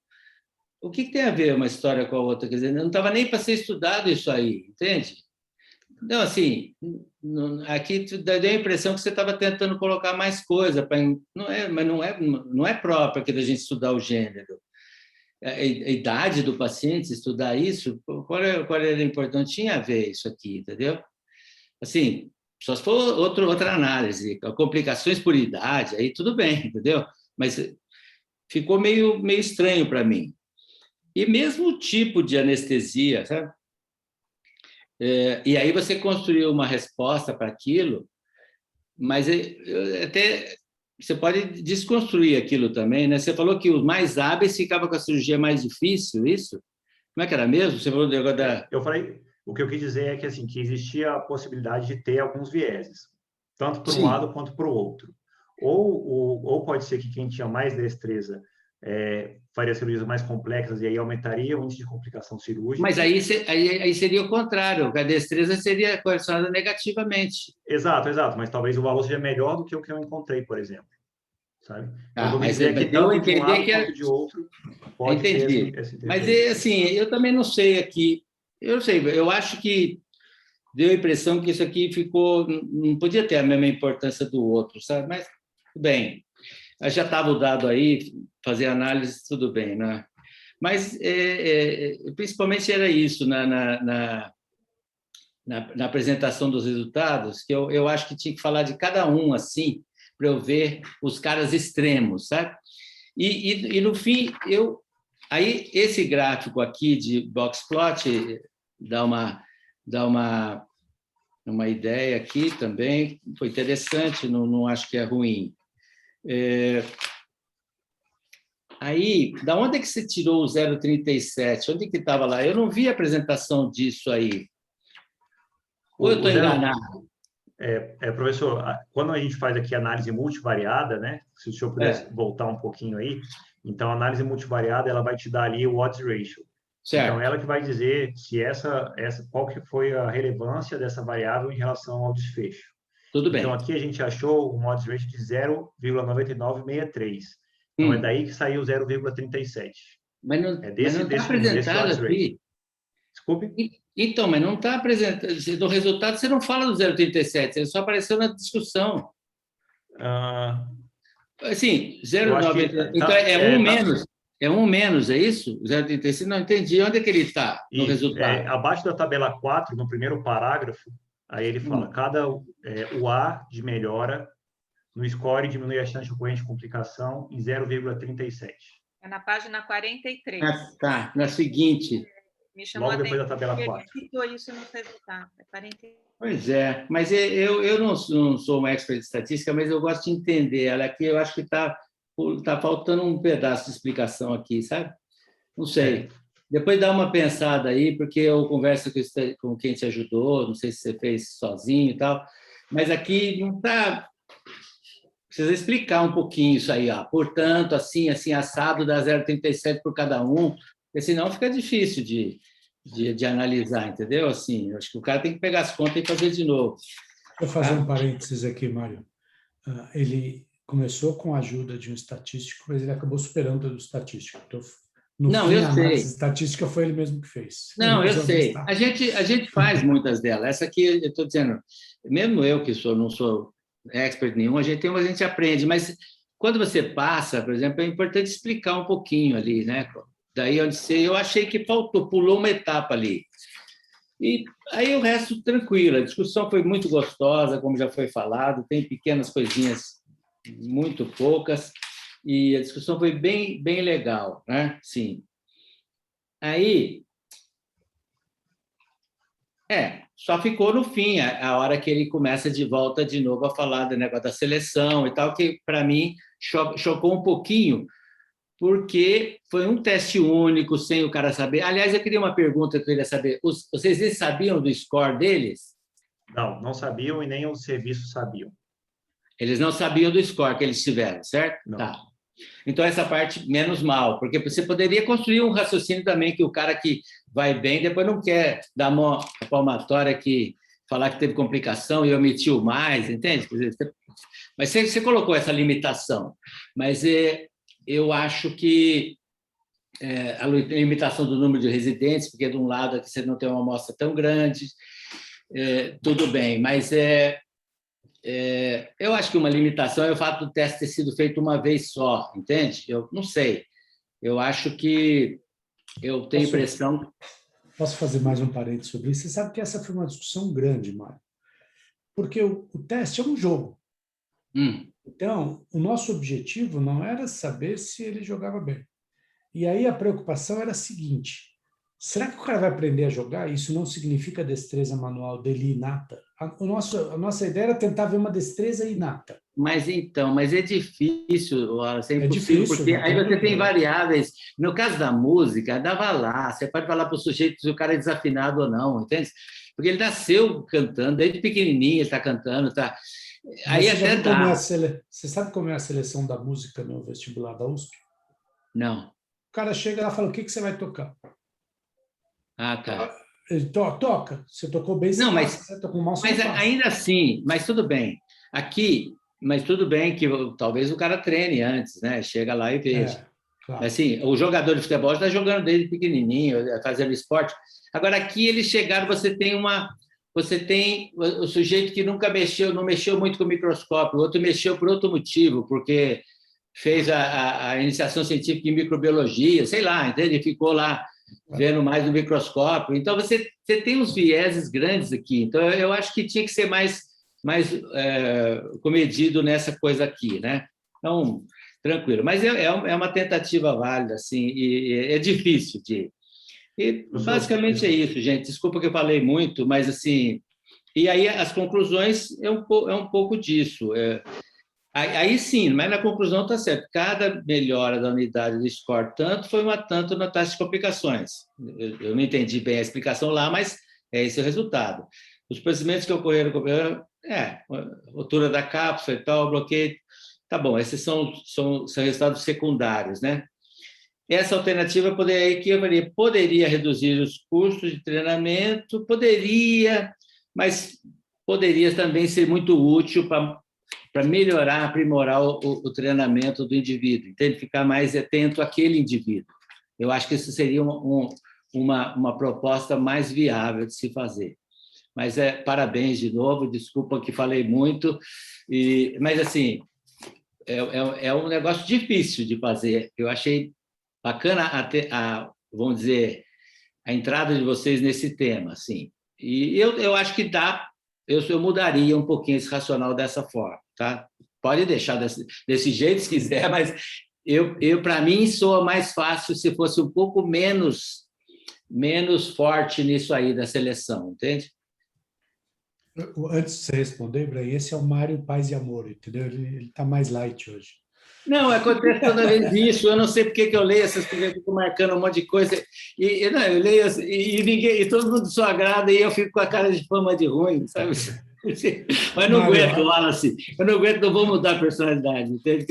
o que tem a ver uma história com a outra? Quer dizer, não estava nem para ser estudado isso aí, entende? Não, assim, aqui deu a impressão que você estava tentando colocar mais coisa, mas não é próprio aqui da gente estudar o gênero. A idade do paciente, estudar isso, qual era importante? Tinha a ver isso aqui, entendeu? Assim, só se for outra análise, complicações por idade, aí tudo bem, entendeu? Mas ficou meio estranho para mim. E mesmo o tipo de anestesia, sabe? E aí você construiu uma resposta para aquilo, mas até você pode desconstruir aquilo também, né? Você falou que os mais hábeis ficavam com a cirurgia mais difícil, isso? Como é que era mesmo? Você falou do negócio da... Eu falei, o que eu quis dizer é que, assim, que existia a possibilidade de ter alguns vieses, tanto para um lado quanto para o outro. Ou pode ser que quem tinha mais destreza faria cirurgias mais complexas e aí aumentaria o índice de complicação cirúrgica. Mas aí seria o contrário, a destreza seria correlacionada negativamente. Exato, mas talvez o valor seja melhor do que o que eu encontrei, por exemplo. Sabe? Mas eu entendi que de outro pode entendi. Mas assim, eu também não sei aqui. Eu acho que deu a impressão que isso aqui não podia ter a mesma importância do outro, sabe? Mas tudo bem. Já estava o dado aí, fazer análise, tudo bem, né? Mas principalmente era isso na apresentação dos resultados, que eu acho que tinha que falar de cada um assim, para eu ver os caras extremos, sabe? E no fim, aí esse gráfico aqui de box plot dá uma ideia aqui também, foi interessante, não acho que é ruim. Aí, da onde é que você tirou o 0,37? Onde que estava lá? Eu não vi a apresentação disso aí. Ou eu estou enganado? Professor, quando a gente faz aqui análise multivariada, né? Se o senhor pudesse voltar um pouquinho aí, então a análise multivariada ela vai te dar ali o odds ratio. Certo. Então ela que vai dizer se qual que foi a relevância dessa variável em relação ao desfecho. Tudo bem. Então aqui a gente achou um odds ratio de 0,9963. Então é daí que saiu 0,37. Mas não está apresentado aqui. Desculpe? Então, mas não está apresentado. Do resultado, você não fala do 0,37, ele só apareceu na discussão. Assim, 0,90. Então, é 1 menos. É 1 menos, é isso? 0,35? Não entendi. Onde é que ele está no resultado? Abaixo da tabela 4, no primeiro parágrafo, aí ele fala: o A de melhora no score diminui a chance de ocorrência de complicação em 0,37. É na página 43. Tá, na seguinte. Me chamou logo depois da tabela 4. Ele citou isso no resultado. É 43. Pois é, mas eu não sou um expert de estatística, mas eu gosto de entender ela aqui. Eu acho que está faltando um pedaço de explicação aqui, sabe? Não sei. depois dá uma pensada aí, porque eu converso com quem te ajudou, não sei se você fez sozinho e tal, mas aqui não está... Precisa explicar um pouquinho isso aí, ó. Portanto, assim, assado, dá 0,37 por cada um, porque senão fica difícil de analisar, entendeu? Assim, eu acho que o cara tem que pegar as contas e fazer de novo. Deixa eu fazer um parênteses aqui, Mário. Ele começou com a ajuda de um estatístico, mas ele acabou superando o estatístico. Então, no fim, a análise estatística foi ele mesmo que fez. Não, eu sei. A gente faz muitas delas. Essa aqui, eu estou dizendo, mesmo eu que não sou expert nenhum, a gente aprende, mas quando você passa, por exemplo, é importante explicar um pouquinho ali, né? Daí onde eu achei que pulou uma etapa ali. E aí o resto tranquilo. A discussão foi muito gostosa, como já foi falado, tem pequenas coisinhas muito poucas, e a discussão foi bem, bem legal, né? Sim. Aí, só ficou no fim, a hora que ele começa de volta de novo a falar do negócio da seleção e tal, que para mim chocou um pouquinho, porque foi um teste único, sem o cara saber. Aliás, eu queria uma pergunta que eu queria saber. Vocês sabiam do score deles? Não sabiam e nem o serviço sabiam. Eles não sabiam do score que eles tiveram, certo? Não. Tá. Então, essa parte, menos mal, porque você poderia construir um raciocínio também que o cara que vai bem depois não quer dar uma palmatória que falar que teve complicação e omitiu mais, entende? Mas você colocou essa limitação. Mas eu acho que a limitação do número de residentes, porque de um lado aqui você não tem uma amostra tão grande, tudo bem, mas eu acho que uma limitação é o fato do teste ter sido feito uma vez só, entende? Eu não sei. Eu acho que eu tenho impressão... Posso fazer mais um parênteses sobre isso? Você sabe que essa foi uma discussão grande, Mário, porque o teste é um jogo. Então, o nosso objetivo não era saber se ele jogava bem. E aí a preocupação era a seguinte: será que o cara vai aprender a jogar? Isso não significa destreza manual dele inata. A nossa ideia era tentar ver uma destreza inata. Mas é difícil, Wallace, é impossível, difícil, porque aí você tem variáveis. No caso da música, dava lá, você pode falar para o sujeito se o cara é desafinado ou não, entende? Porque ele nasceu cantando, desde pequenininho ele está cantando, tá. Aí até dá. Você sabe como é a seleção da música no vestibular da USP? Não. O cara chega lá e fala: o que você vai tocar? Ah, tá. Ele toca. Você tocou bem, você passa. Você tocou mal, você mas passa. Ainda assim, mas tudo bem. Aqui, mas tudo bem que talvez o cara treine antes, né? Chega lá e veja. Claro. Assim, o jogador de futebol está jogando desde pequenininho, fazendo esporte. Agora, aqui eles chegaram, você tem o sujeito que nunca não mexeu muito com o microscópio, o outro mexeu por outro motivo, porque fez a iniciação científica em microbiologia, sei lá, entende? Ficou lá vendo mais no microscópio. Então, você tem uns vieses grandes aqui. Então, eu acho que tinha que ser mais comedido nessa coisa aqui, né? Então, tranquilo. Mas é uma tentativa válida, assim, e é difícil de... E basicamente é isso, gente. Desculpa que eu falei muito, mas assim... E aí as conclusões é um pouco disso. Aí sim, mas na conclusão está certo. Cada melhora da unidade do score foi tanto na taxa de complicações. Eu não entendi bem a explicação lá, mas é esse o resultado. Os procedimentos que ocorreram, rotura da cápsula e tal, bloqueio, tá bom, esses são resultados secundários, né? Essa alternativa poderia reduzir os custos de treinamento, mas poderia também ser muito útil para melhorar, aprimorar o treinamento do indivíduo, entende? Ficar mais atento àquele indivíduo. Eu acho que isso seria uma proposta mais viável de se fazer. Mas parabéns de novo, desculpa que falei muito, mas assim, é um negócio difícil de fazer. Eu achei bacana vamos dizer, a entrada de vocês nesse tema, assim. E eu acho que dá, eu mudaria um pouquinho esse racional dessa forma, tá? Pode deixar desse jeito se quiser, mas para mim soa mais fácil se fosse um pouco menos forte nisso aí da seleção, entende? Antes de você responder, Ibrahim, esse é o Mário Paz e Amor, entendeu? Ele está mais light hoje. Não, acontece toda vez isso. Eu não sei por que eu leio essas coisas, eu fico marcando um monte de coisa. Não, eu leio e todo mundo só agrada e eu fico com a cara de fama de ruim, sabe? Mas não aguento, Wallace. Eu não aguento, não vou mudar a personalidade. Entende?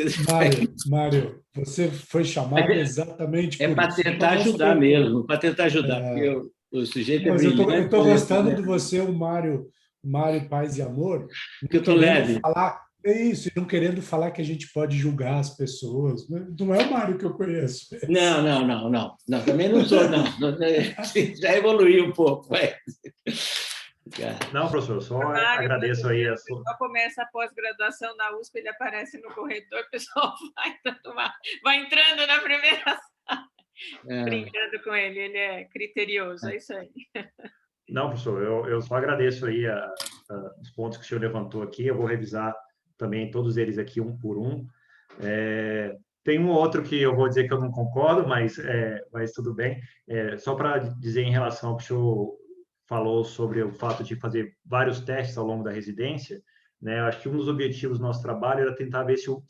Mário, você foi chamado exatamente por isso. É para tentar ajudar mesmo, para tentar ajudar, porque o sujeito é brilhante. Mas eu estou gostando de você, o Mário Paz e Amor, porque eu estou leve. É isso, e não querendo falar que a gente pode julgar as pessoas. Não é o Mário que eu conheço. Não. Também não sou, não. Já evoluiu um pouco. Não, professor, só agradeço aí a sua... Só começa a pós-graduação na USP, ele aparece no corredor, o pessoal vai entrando na primeira sala, brincando com ele é criterioso, é isso aí. Não, professor, eu só agradeço aí os pontos que o senhor levantou aqui, eu vou revisar também todos eles aqui um por um. Tem um outro que eu vou dizer que eu não concordo, mas tudo bem. Só para dizer em relação ao que o senhor falou sobre o fato de fazer vários testes ao longo da residência, né? Eu acho que um dos objetivos do nosso trabalho era tentar ver se o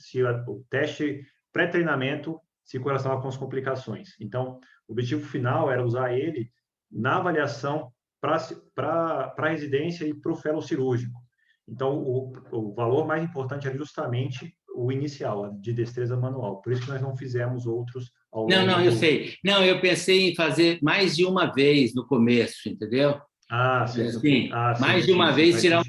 teste pré-treinamento se correlacionava com as complicações. Então, o objetivo final era usar ele na avaliação para a residência e para o fellow cirúrgico. Então, o valor mais importante é justamente o inicial, de destreza manual. Por isso que nós não fizemos outros ao longo eu sei. Não, eu pensei em fazer mais de uma vez no começo, entendeu? Sim. Mais de uma vez tirar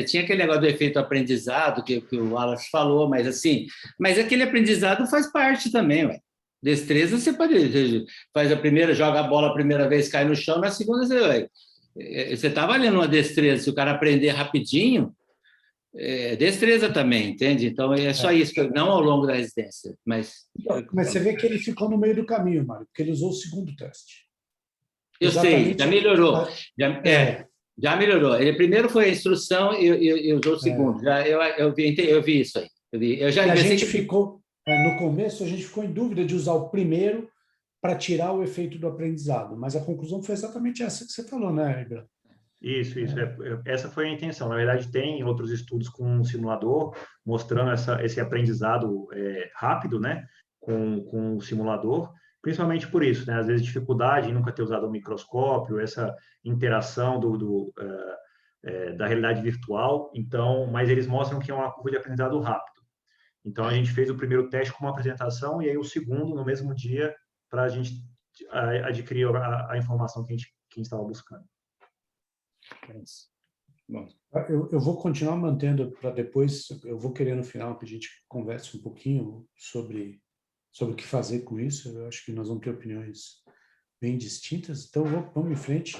tinha aquele negócio do efeito aprendizado que o Wallace falou, mas aquele aprendizado faz parte também, ué. Destreza você faz a primeira, joga a bola a primeira vez, cai no chão, na segunda você está valendo uma destreza. Se o cara aprender rapidinho, destreza também, entende? Então, é só isso, não ao longo da residência. Mas você vê que ele ficou no meio do caminho, Mário, porque ele usou o segundo teste. Eu sei, já melhorou. Já melhorou. Ele primeiro foi a instrução e usou o segundo. Eu vi isso aí. A gente ficou, no começo, a gente ficou em dúvida de usar o primeiro para tirar o efeito do aprendizado, mas a conclusão foi exatamente essa que você falou, né, Ibra? Isso. Essa foi a intenção. Na verdade, tem outros estudos com um simulador mostrando esse aprendizado rápido, né, com o simulador, principalmente por isso, né, às vezes dificuldade em nunca ter usado o microscópio, essa interação da realidade virtual. Então, mas eles mostram que é uma curva de aprendizado rápido. Então, a gente fez o primeiro teste com uma apresentação e aí o segundo no mesmo dia para a gente adquirir a informação que a gente estava buscando. Bom. Eu vou continuar mantendo para depois, eu vou querer no final que a gente converse um pouquinho sobre o que fazer com isso. Eu acho que nós vamos ter opiniões bem distintas. Então, vamos em frente.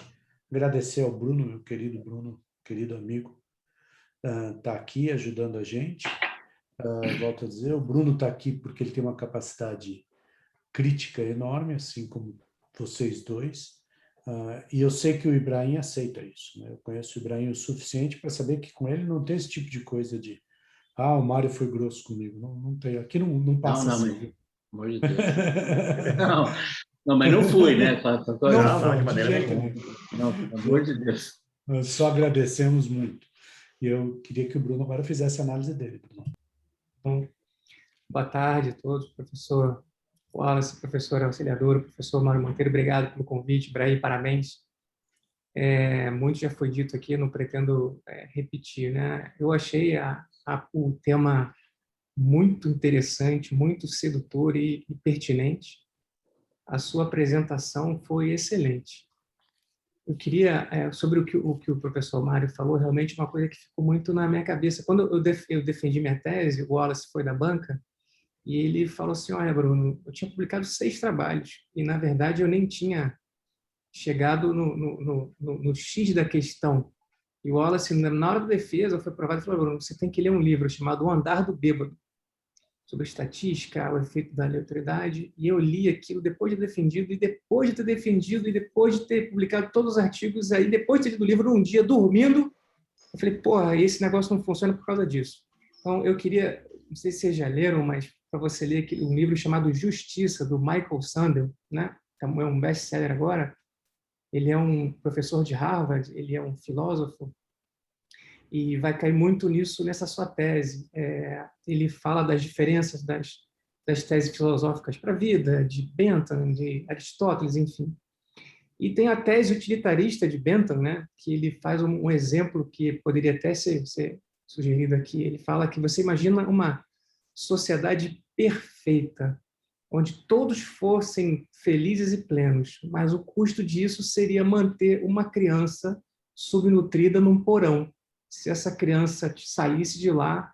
Agradecer ao Bruno, meu querido Bruno, querido amigo, está aqui ajudando a gente. Volto a dizer, o Bruno está aqui porque ele tem uma capacidade crítica enorme, assim como vocês dois. E eu sei que o Ibrahim aceita isso, né? Eu conheço o Ibrahim o suficiente para saber que com ele não tem esse tipo de coisa de o Mário foi grosso comigo. Não tem. Aqui não passa assim. Pelo amor de Deus. Não, mas não fui, né? Não, de maneira nenhuma. Não, pelo amor de Deus. Nós só agradecemos muito. E eu queria que o Bruno agora fizesse a análise dele. Então, boa tarde a todos, professor Wallace, professor auxiliador, professor Mário Monteiro, obrigado pelo convite, Ibrahim, parabéns. Muito já foi dito aqui, não pretendo repetir, né? Eu achei o tema muito interessante, muito sedutor e pertinente. A sua apresentação foi excelente. Eu queria, sobre o que o professor Mário falou, realmente uma coisa que ficou muito na minha cabeça. Quando eu defendi minha tese, o Wallace foi da banca, e ele falou assim, olha, Bruno, eu tinha publicado 6 trabalhos, e, na verdade, eu nem tinha chegado no X da questão. E o Wallace, na hora da defesa, foi aprovado e falou, Bruno, você tem que ler um livro chamado O Andar do Bêbado, sobre estatística, o efeito da aleatoriedade, e eu li aquilo depois de ter defendido, e depois de ter defendido, e depois de ter publicado todos os artigos, aí depois de ter lido o livro um dia, dormindo, eu falei, porra, esse negócio não funciona por causa disso. Então, eu queria, não sei se vocês já leram, mas para você ler um livro chamado Justiça, do Michael Sandel, né? É um best-seller agora. Ele é um professor de Harvard, ele é um filósofo, e vai cair muito nisso nessa sua tese. Ele fala das diferenças das teses filosóficas para a vida, de Bentham, de Aristóteles, enfim. E tem a tese utilitarista de Bentham, né, que ele faz um exemplo que poderia até ser sugerido aqui. Ele fala que você imagina uma sociedade perfeita, onde todos fossem felizes e plenos, mas o custo disso seria manter uma criança subnutrida num porão. Se essa criança saísse de lá,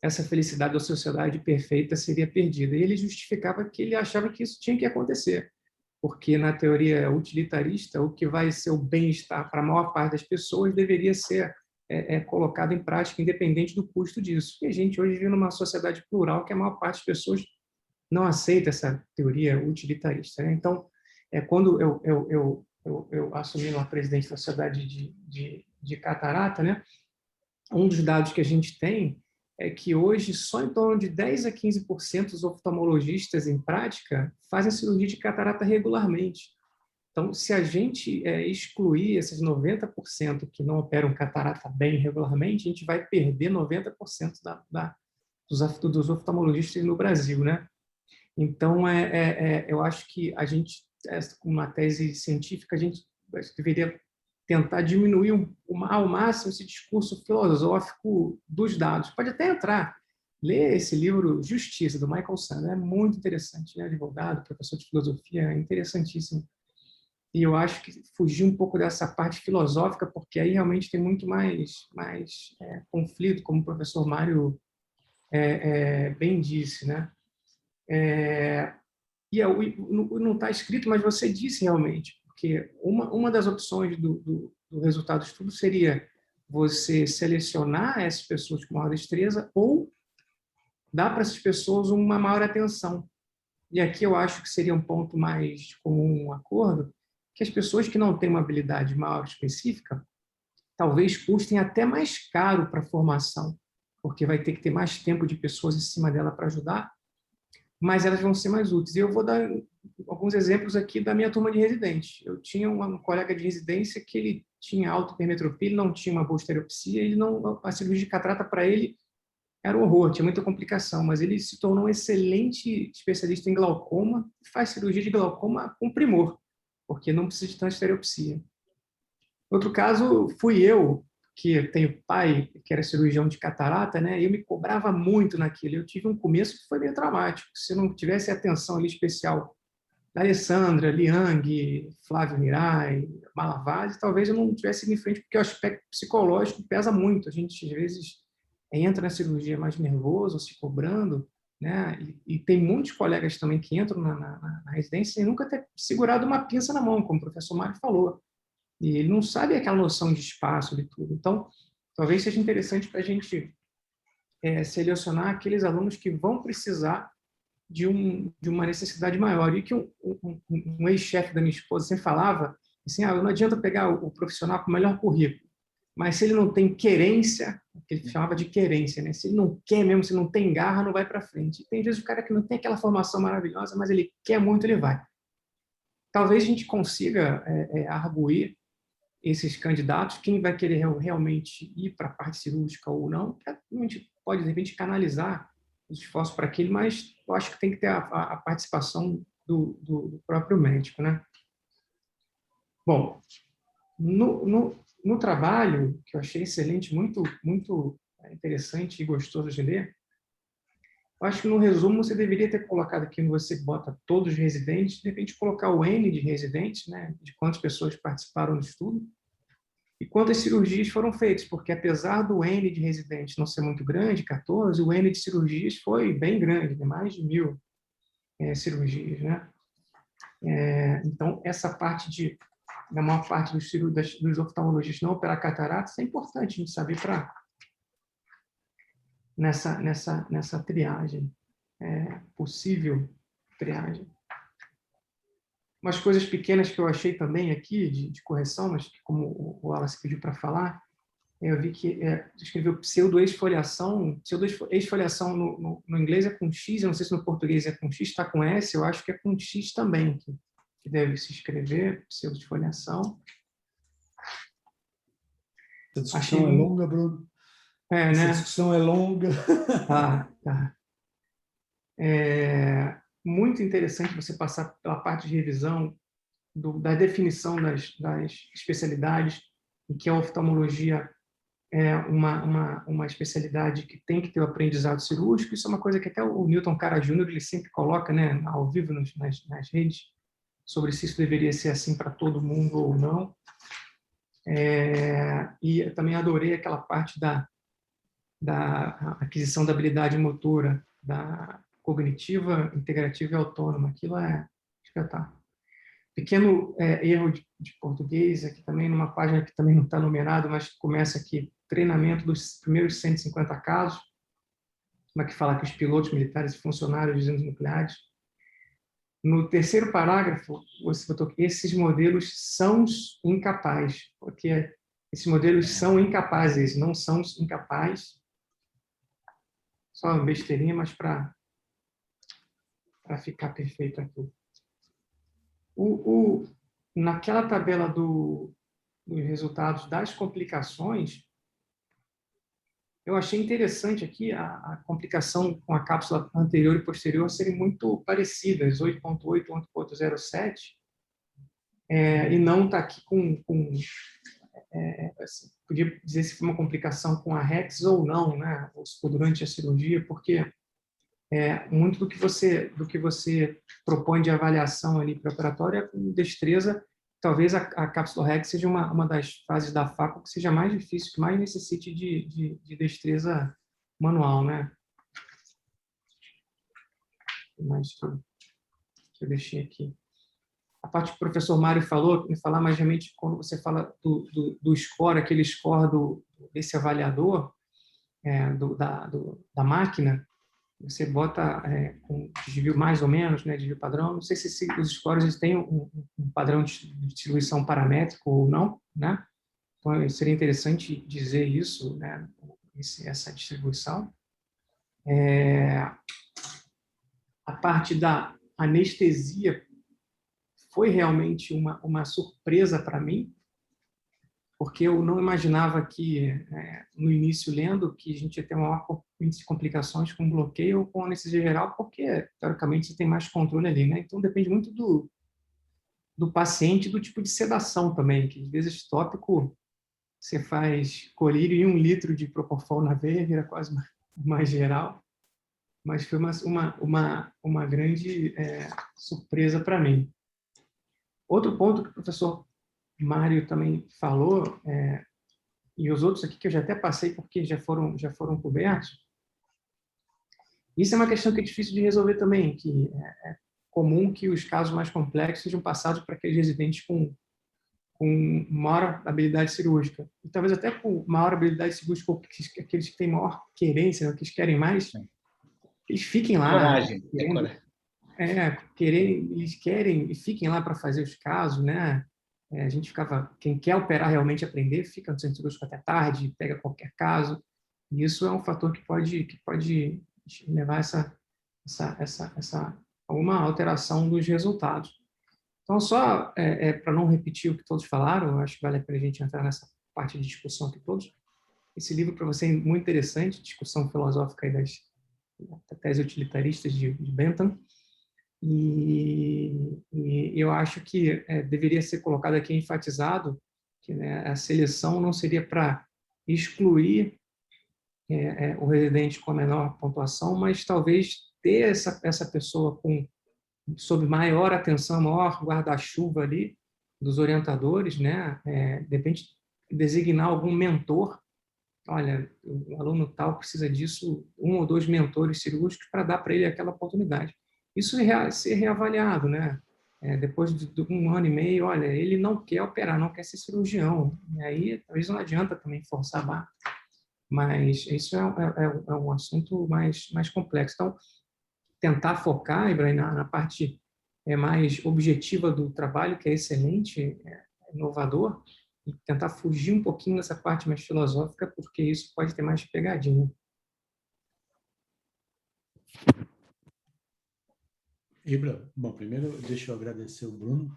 essa felicidade da sociedade perfeita seria perdida. E ele justificava que ele achava que isso tinha que acontecer, porque na teoria utilitarista, o que vai ser o bem-estar para a maior parte das pessoas deveria ser colocado em prática, independente do custo disso. E a gente hoje vive numa sociedade plural que a maior parte das pessoas não aceita essa teoria utilitarista, né? Então, quando eu assumi uma presidente da sociedade de catarata, né, um dos dados que a gente tem é que hoje só em torno de 10 a 15% dos oftalmologistas em prática fazem cirurgia de catarata regularmente. Então, se a gente excluir esses 90% que não operam catarata bem regularmente, a gente vai perder 90% dos oftalmologistas no Brasil, né? Então, eu acho que a gente, com uma tese científica, a gente deveria tentar diminuir ao máximo esse discurso filosófico dos dados. Pode até entrar, ler esse livro Justiça, do Michael Sandler, é muito interessante, né? Advogado, professor de filosofia, é interessantíssimo. E eu acho que fugir um pouco dessa parte filosófica, porque aí realmente tem muito mais conflito, como o professor Mário bem disse, né? E não está escrito, mas você disse realmente, porque uma das opções do resultado do estudo seria você selecionar essas pessoas com maior destreza ou dar para essas pessoas uma maior atenção. E aqui eu acho que seria um ponto mais comum, um acordo, que as pessoas que não têm uma habilidade maior específica talvez custem até mais caro para a formação, porque vai ter que ter mais tempo de pessoas em cima dela para ajudar, mas elas vão ser mais úteis. E eu vou dar alguns exemplos aqui da minha turma de residente. Eu tinha um colega de residência que ele tinha autohipermetropia, ele não tinha uma boa estereopsia, a cirurgia de catarata para ele era um horror, tinha muita complicação, mas ele se tornou um excelente especialista em glaucoma e faz cirurgia de glaucoma com primor, porque não precisa de tanta estereopsia. Outro caso, fui eu, que tenho pai que era cirurgião de catarata, né? E eu me cobrava muito naquilo. Eu tive um começo que foi meio traumático. Se eu não tivesse atenção ali especial da Alessandra, Liang, Flávio Mirai, Malavasi, talvez eu não tivesse ido em frente, porque o aspecto psicológico pesa muito. A gente, às vezes, entra na cirurgia mais nervoso, se cobrando, né? E tem muitos colegas também que entram na residência sem nunca ter segurado uma pinça na mão, como o professor Mário falou. E ele não sabe aquela noção de espaço, de tudo. Então, talvez seja interessante para a gente selecionar aqueles alunos que vão precisar de uma necessidade maior. E que um ex-chefe da minha esposa sempre falava, assim, não adianta pegar o profissional com o melhor currículo, mas se ele não tem querência, que ele chamava de querência, né? Se ele não quer mesmo, se não tem garra, não vai para frente. E tem vezes o cara que não tem aquela formação maravilhosa, mas ele quer muito, ele vai. Talvez a gente consiga arguir esses candidatos, quem vai querer realmente ir para a parte cirúrgica ou não, a gente pode, de repente, canalizar os esforços para aquele, mas eu acho que tem que ter a participação do próprio médico, né? Bom, no trabalho, que eu achei excelente, muito, muito interessante e gostoso de ler, eu acho que, no resumo, você deveria ter colocado aqui, onde você bota todos os residentes, de repente colocar o N de residentes, né, de quantas pessoas participaram do estudo, e quantas cirurgias foram feitas, porque apesar do N de residentes não ser muito grande, 14, o N de cirurgias foi bem grande, né, mais de 1.000 cirurgias, né? Então, essa parte da maior parte dos oftalmologistas não operar cataratas é importante a gente saber nessa triagem, possível triagem. Umas coisas pequenas que eu achei também aqui, de correção, mas que, como o Wallace pediu para falar, eu vi que escreveu pseudo-esfoliação. Pseudo-esfoliação no inglês é com X, eu não sei se no português é com X, está com S, eu acho que é com X também, que deve se escrever, pseudo-esfoliação. A discussão é longa, Bruno. né? Essa discussão é longa. Tá. É muito interessante você passar pela parte de revisão da definição das especialidades, e que a oftalmologia é uma especialidade que tem que ter o aprendizado cirúrgico. Isso é uma coisa que até o Newton Cara Júnior ele sempre coloca, né, ao vivo nas redes, sobre se isso deveria ser assim para todo mundo ou não. E eu também adorei aquela parte da aquisição da habilidade motora, da cognitiva, integrativa e autônoma. Aquilo é espetáculo. Pequeno erro de português, aqui também numa página que também não está numerado, mas começa aqui, treinamento dos primeiros 150 casos, que fala que os pilotos militares e funcionários de usinas nucleares. No terceiro parágrafo, você botou que esses modelos são incapazes, porque esses modelos são incapazes, não são incapazes. Só uma besteirinha, mas para ficar perfeito aqui. Naquela tabela dos resultados das complicações, eu achei interessante aqui a complicação com a cápsula anterior e posterior serem muito parecidas, 8.8 e 8.07, e não está aqui assim, podia dizer se foi uma complicação com a REX ou não, né, ou se foi durante a cirurgia, porque muito do que você propõe de avaliação ali preparatória com destreza. Talvez a cápsula REX seja uma das fases da facu que seja mais difícil, que mais necessite de destreza manual, né? Mais que eu deixei aqui. A parte que o professor Mário falou, falar mais realmente quando você fala do score, aquele score desse avaliador, da máquina, você bota com desvio mais ou menos, né, desvio padrão. Não sei se os scores eles têm um padrão de distribuição paramétrico ou não, né? Então seria interessante dizer isso, né, essa distribuição. A parte da anestesia foi realmente uma surpresa para mim, porque eu não imaginava que, no início, lendo, que a gente ia ter um maior índice de complicações com bloqueio ou com anestesia geral, porque, teoricamente, você tem mais controle ali, né? Então, depende muito do paciente e do tipo de sedação também, que, às vezes, tópico, você faz colírio e 1 litro de propofol na veia, vira quase mais geral. Mas foi uma grande surpresa para mim. Outro ponto que o professor Mário também falou, e os outros aqui que eu já até passei porque já foram cobertos, isso é uma questão que é difícil de resolver também, que é comum que os casos mais complexos sejam passados para aqueles residentes com maior habilidade cirúrgica. E talvez até com maior habilidade cirúrgica, aqueles que têm maior querência, que eles querem mais, eles fiquem lá. Coragem. Eles querem e fiquem lá para fazer os casos, né? A gente quem quer operar realmente aprender, fica no centro cirúrgico até tarde, pega qualquer caso. E isso é um fator que pode levar alguma alteração dos resultados. Então, só para não repetir o que todos falaram, acho que vale a pena a gente entrar nessa parte de discussão aqui todos. Esse livro para você é muito interessante, discussão filosófica aí das teses utilitaristas de Bentham. E eu acho que deveria ser colocado aqui, enfatizado, que, né, a seleção não seria para excluir o residente com a menor pontuação, mas talvez ter essa pessoa sob maior atenção, maior guarda-chuva ali dos orientadores, né? De repente, designar algum mentor. Olha, o aluno tal precisa disso, 1 ou 2 mentores cirúrgicos para dar para ele aquela oportunidade. Isso ser reavaliado, né? Depois de 1 ano e meio, olha, ele não quer operar, não quer ser cirurgião. E aí, talvez não adianta também forçar a barra. Mas isso é um assunto mais complexo. Então, tentar focar, Ibrahim, na parte mais objetiva do trabalho, que é excelente, inovador, e tentar fugir um pouquinho dessa parte mais filosófica, porque isso pode ter mais pegadinha. Ibra, bom, primeiro deixa eu agradecer o Bruno,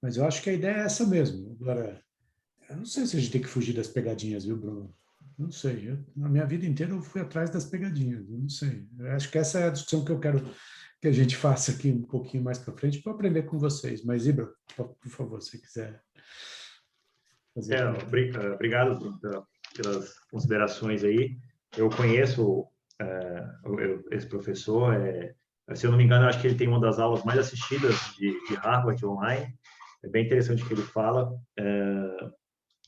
mas eu acho que a ideia é essa mesmo. Agora, eu não sei se a gente tem que fugir das pegadinhas, viu, Bruno? não sei. Na minha vida inteira eu fui atrás das pegadinhas, eu não sei. Eu acho que essa é a discussão que eu quero que a gente faça aqui um pouquinho mais para frente para aprender com vocês. Mas, Ibra, por favor, se quiser fazer. Obrigado pelas considerações aí. Eu conheço esse professor, se eu não me engano, acho que ele tem uma das aulas mais assistidas de Harvard online. É bem interessante o que ele fala.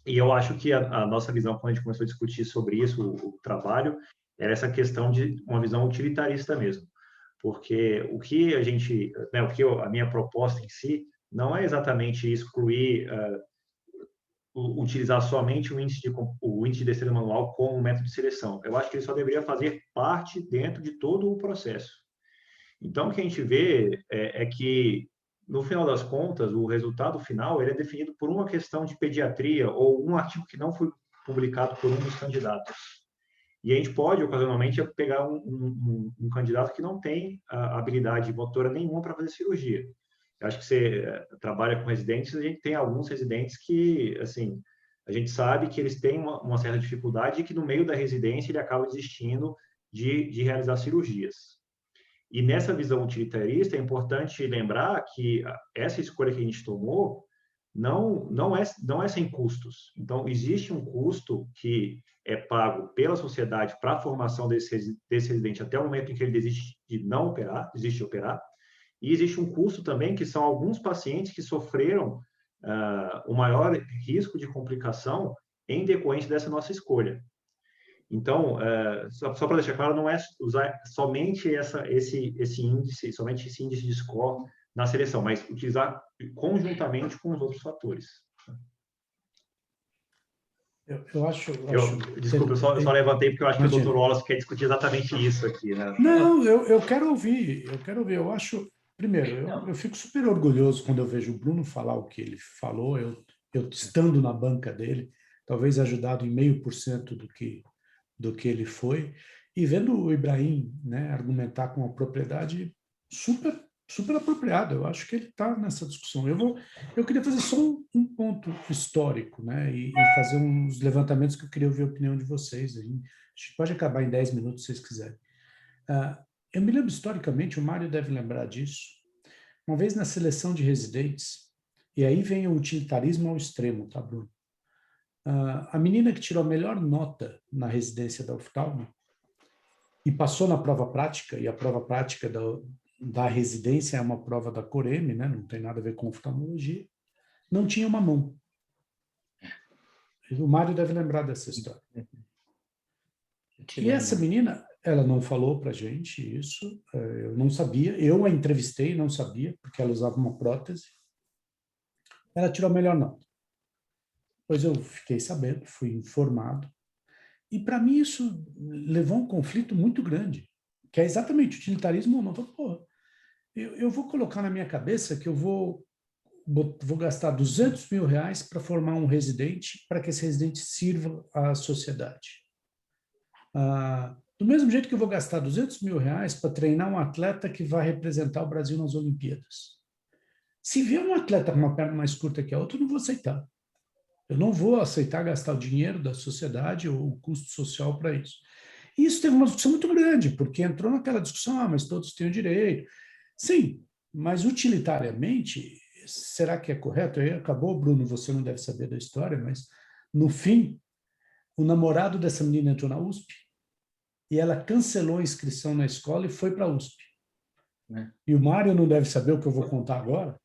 E eu acho que a nossa visão, quando a gente começou a discutir sobre isso, o trabalho, era essa questão de uma visão utilitarista mesmo. Porque o que a minha proposta em si não é exatamente excluir, utilizar somente o índice de destreza manual como método de seleção. Eu acho que ele só deveria fazer parte dentro de todo o processo. Então, o que a gente vê é que, no final das contas, o resultado final ele é definido por uma questão de pediatria ou um artigo que não foi publicado por um dos candidatos. E a gente pode, ocasionalmente, pegar um candidato que não tem a habilidade motora nenhuma para fazer cirurgia. Eu acho que você trabalha com residentes, a gente tem alguns residentes que, assim, a gente sabe que eles têm uma certa dificuldade e que no meio da residência ele acaba desistindo de realizar cirurgias. E nessa visão utilitarista é importante lembrar que essa escolha que a gente tomou não é sem custos. Então, existe um custo que é pago pela sociedade para a formação desse residente até o momento em que ele desiste de operar, e existe um custo também que são alguns pacientes que sofreram o maior risco de complicação em decorrência dessa nossa escolha. Então, só para deixar claro, não é usar somente esse índice de score na seleção, mas utilizar conjuntamente com os outros fatores. Eu acho... Desculpa, eu só levantei porque eu acho que o Dr. Wallace quer discutir exatamente isso aqui, né? Não, eu quero ouvir, eu acho... Primeiro, eu fico super orgulhoso quando eu vejo o Bruno falar o que ele falou, eu estando na banca dele, talvez ajudado em 0,5% do que ele foi, e vendo o Ibrahim, né, argumentar com uma propriedade super, super apropriada. Eu acho que ele está nessa discussão. Eu queria fazer só um ponto histórico, né, e fazer uns levantamentos que eu queria ouvir a opinião de vocês. A gente pode acabar em 10 minutos, se vocês quiserem. Eu me lembro historicamente, o Mário deve lembrar disso, uma vez na seleção de residentes, e aí vem o utilitarismo ao extremo, tá, Bruno? A menina que tirou a melhor nota na residência da oftalmo e passou na prova prática, e a prova prática da residência é uma prova da Coreme, né? Não tem nada a ver com oftalmologia, não tinha uma mão. O Mário deve lembrar dessa história. E essa menina, ela não falou para a gente isso, eu não sabia, eu a entrevistei, não sabia, porque ela usava uma prótese. Ela tirou a melhor nota. Pois eu fiquei sabendo, fui informado, e para mim isso levou a um conflito muito grande, que é exatamente o utilitarismo ou não. Pô, eu vou colocar na minha cabeça que eu vou gastar R$200 mil para formar um residente, para que esse residente sirva à sociedade. Do mesmo jeito que eu vou gastar R$200 mil para treinar um atleta que vai representar o Brasil nas Olimpíadas. Se vier um atleta com uma perna mais curta que a outra, eu não vou aceitar. Eu não vou aceitar gastar o dinheiro da sociedade ou o custo social para isso. E isso teve uma discussão muito grande, porque entrou naquela discussão, mas todos têm o direito. Sim, mas utilitariamente, será que é correto? Aí acabou, Bruno, você não deve saber da história, mas no fim, o namorado dessa menina entrou na USP e ela cancelou a inscrição na escola e foi para a USP. E o Mário não deve saber o que eu vou contar agora,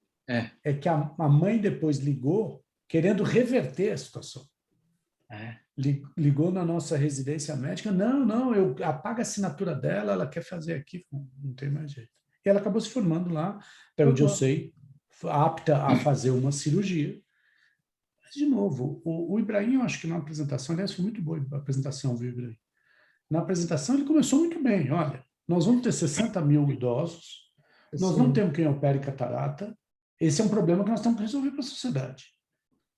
é que a mãe depois ligou querendo reverter a situação. Ligou na nossa residência médica, não, eu apago a assinatura dela, ela quer fazer aqui, não tem mais jeito. E ela acabou se formando lá, até onde eu sei, apta a fazer uma cirurgia. Mas, de novo, o Ibrahim, eu acho que na apresentação, aliás, foi muito boa a apresentação, viu, Ibrahim? Na apresentação ele começou muito bem, olha, nós vamos ter 60 mil idosos, nós não temos quem opere catarata, esse é um problema que nós temos que resolver para a sociedade.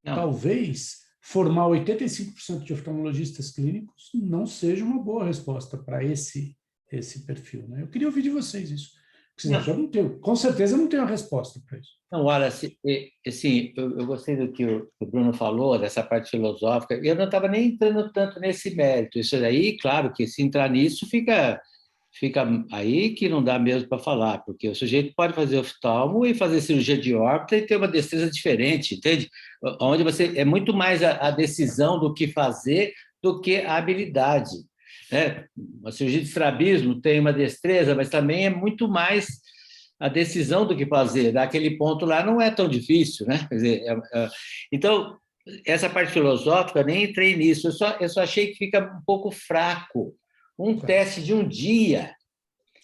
Não. Talvez formar 85% de oftalmologistas clínicos não seja uma boa resposta para esse perfil, né? Eu queria ouvir de vocês isso. Senão, eu não tenho, com certeza eu não tenho a resposta para isso. Não, olha, assim, eu gostei do que o Bruno falou, dessa parte filosófica. Eu não estava nem entrando tanto nesse mérito. Isso daí, claro que se entrar nisso, fica aí que não dá mesmo para falar, porque o sujeito pode fazer oftalmo e fazer cirurgia de órbita e ter uma destreza diferente, entende? Onde você é muito mais a decisão do que fazer do que a habilidade, né? Uma cirurgia de estrabismo tem uma destreza, mas também é muito mais a decisão do que fazer. Daquele ponto lá não é tão difícil, né? Quer dizer, então, essa parte filosófica, eu nem entrei nisso, eu só achei que fica um pouco fraco. Um teste de um dia.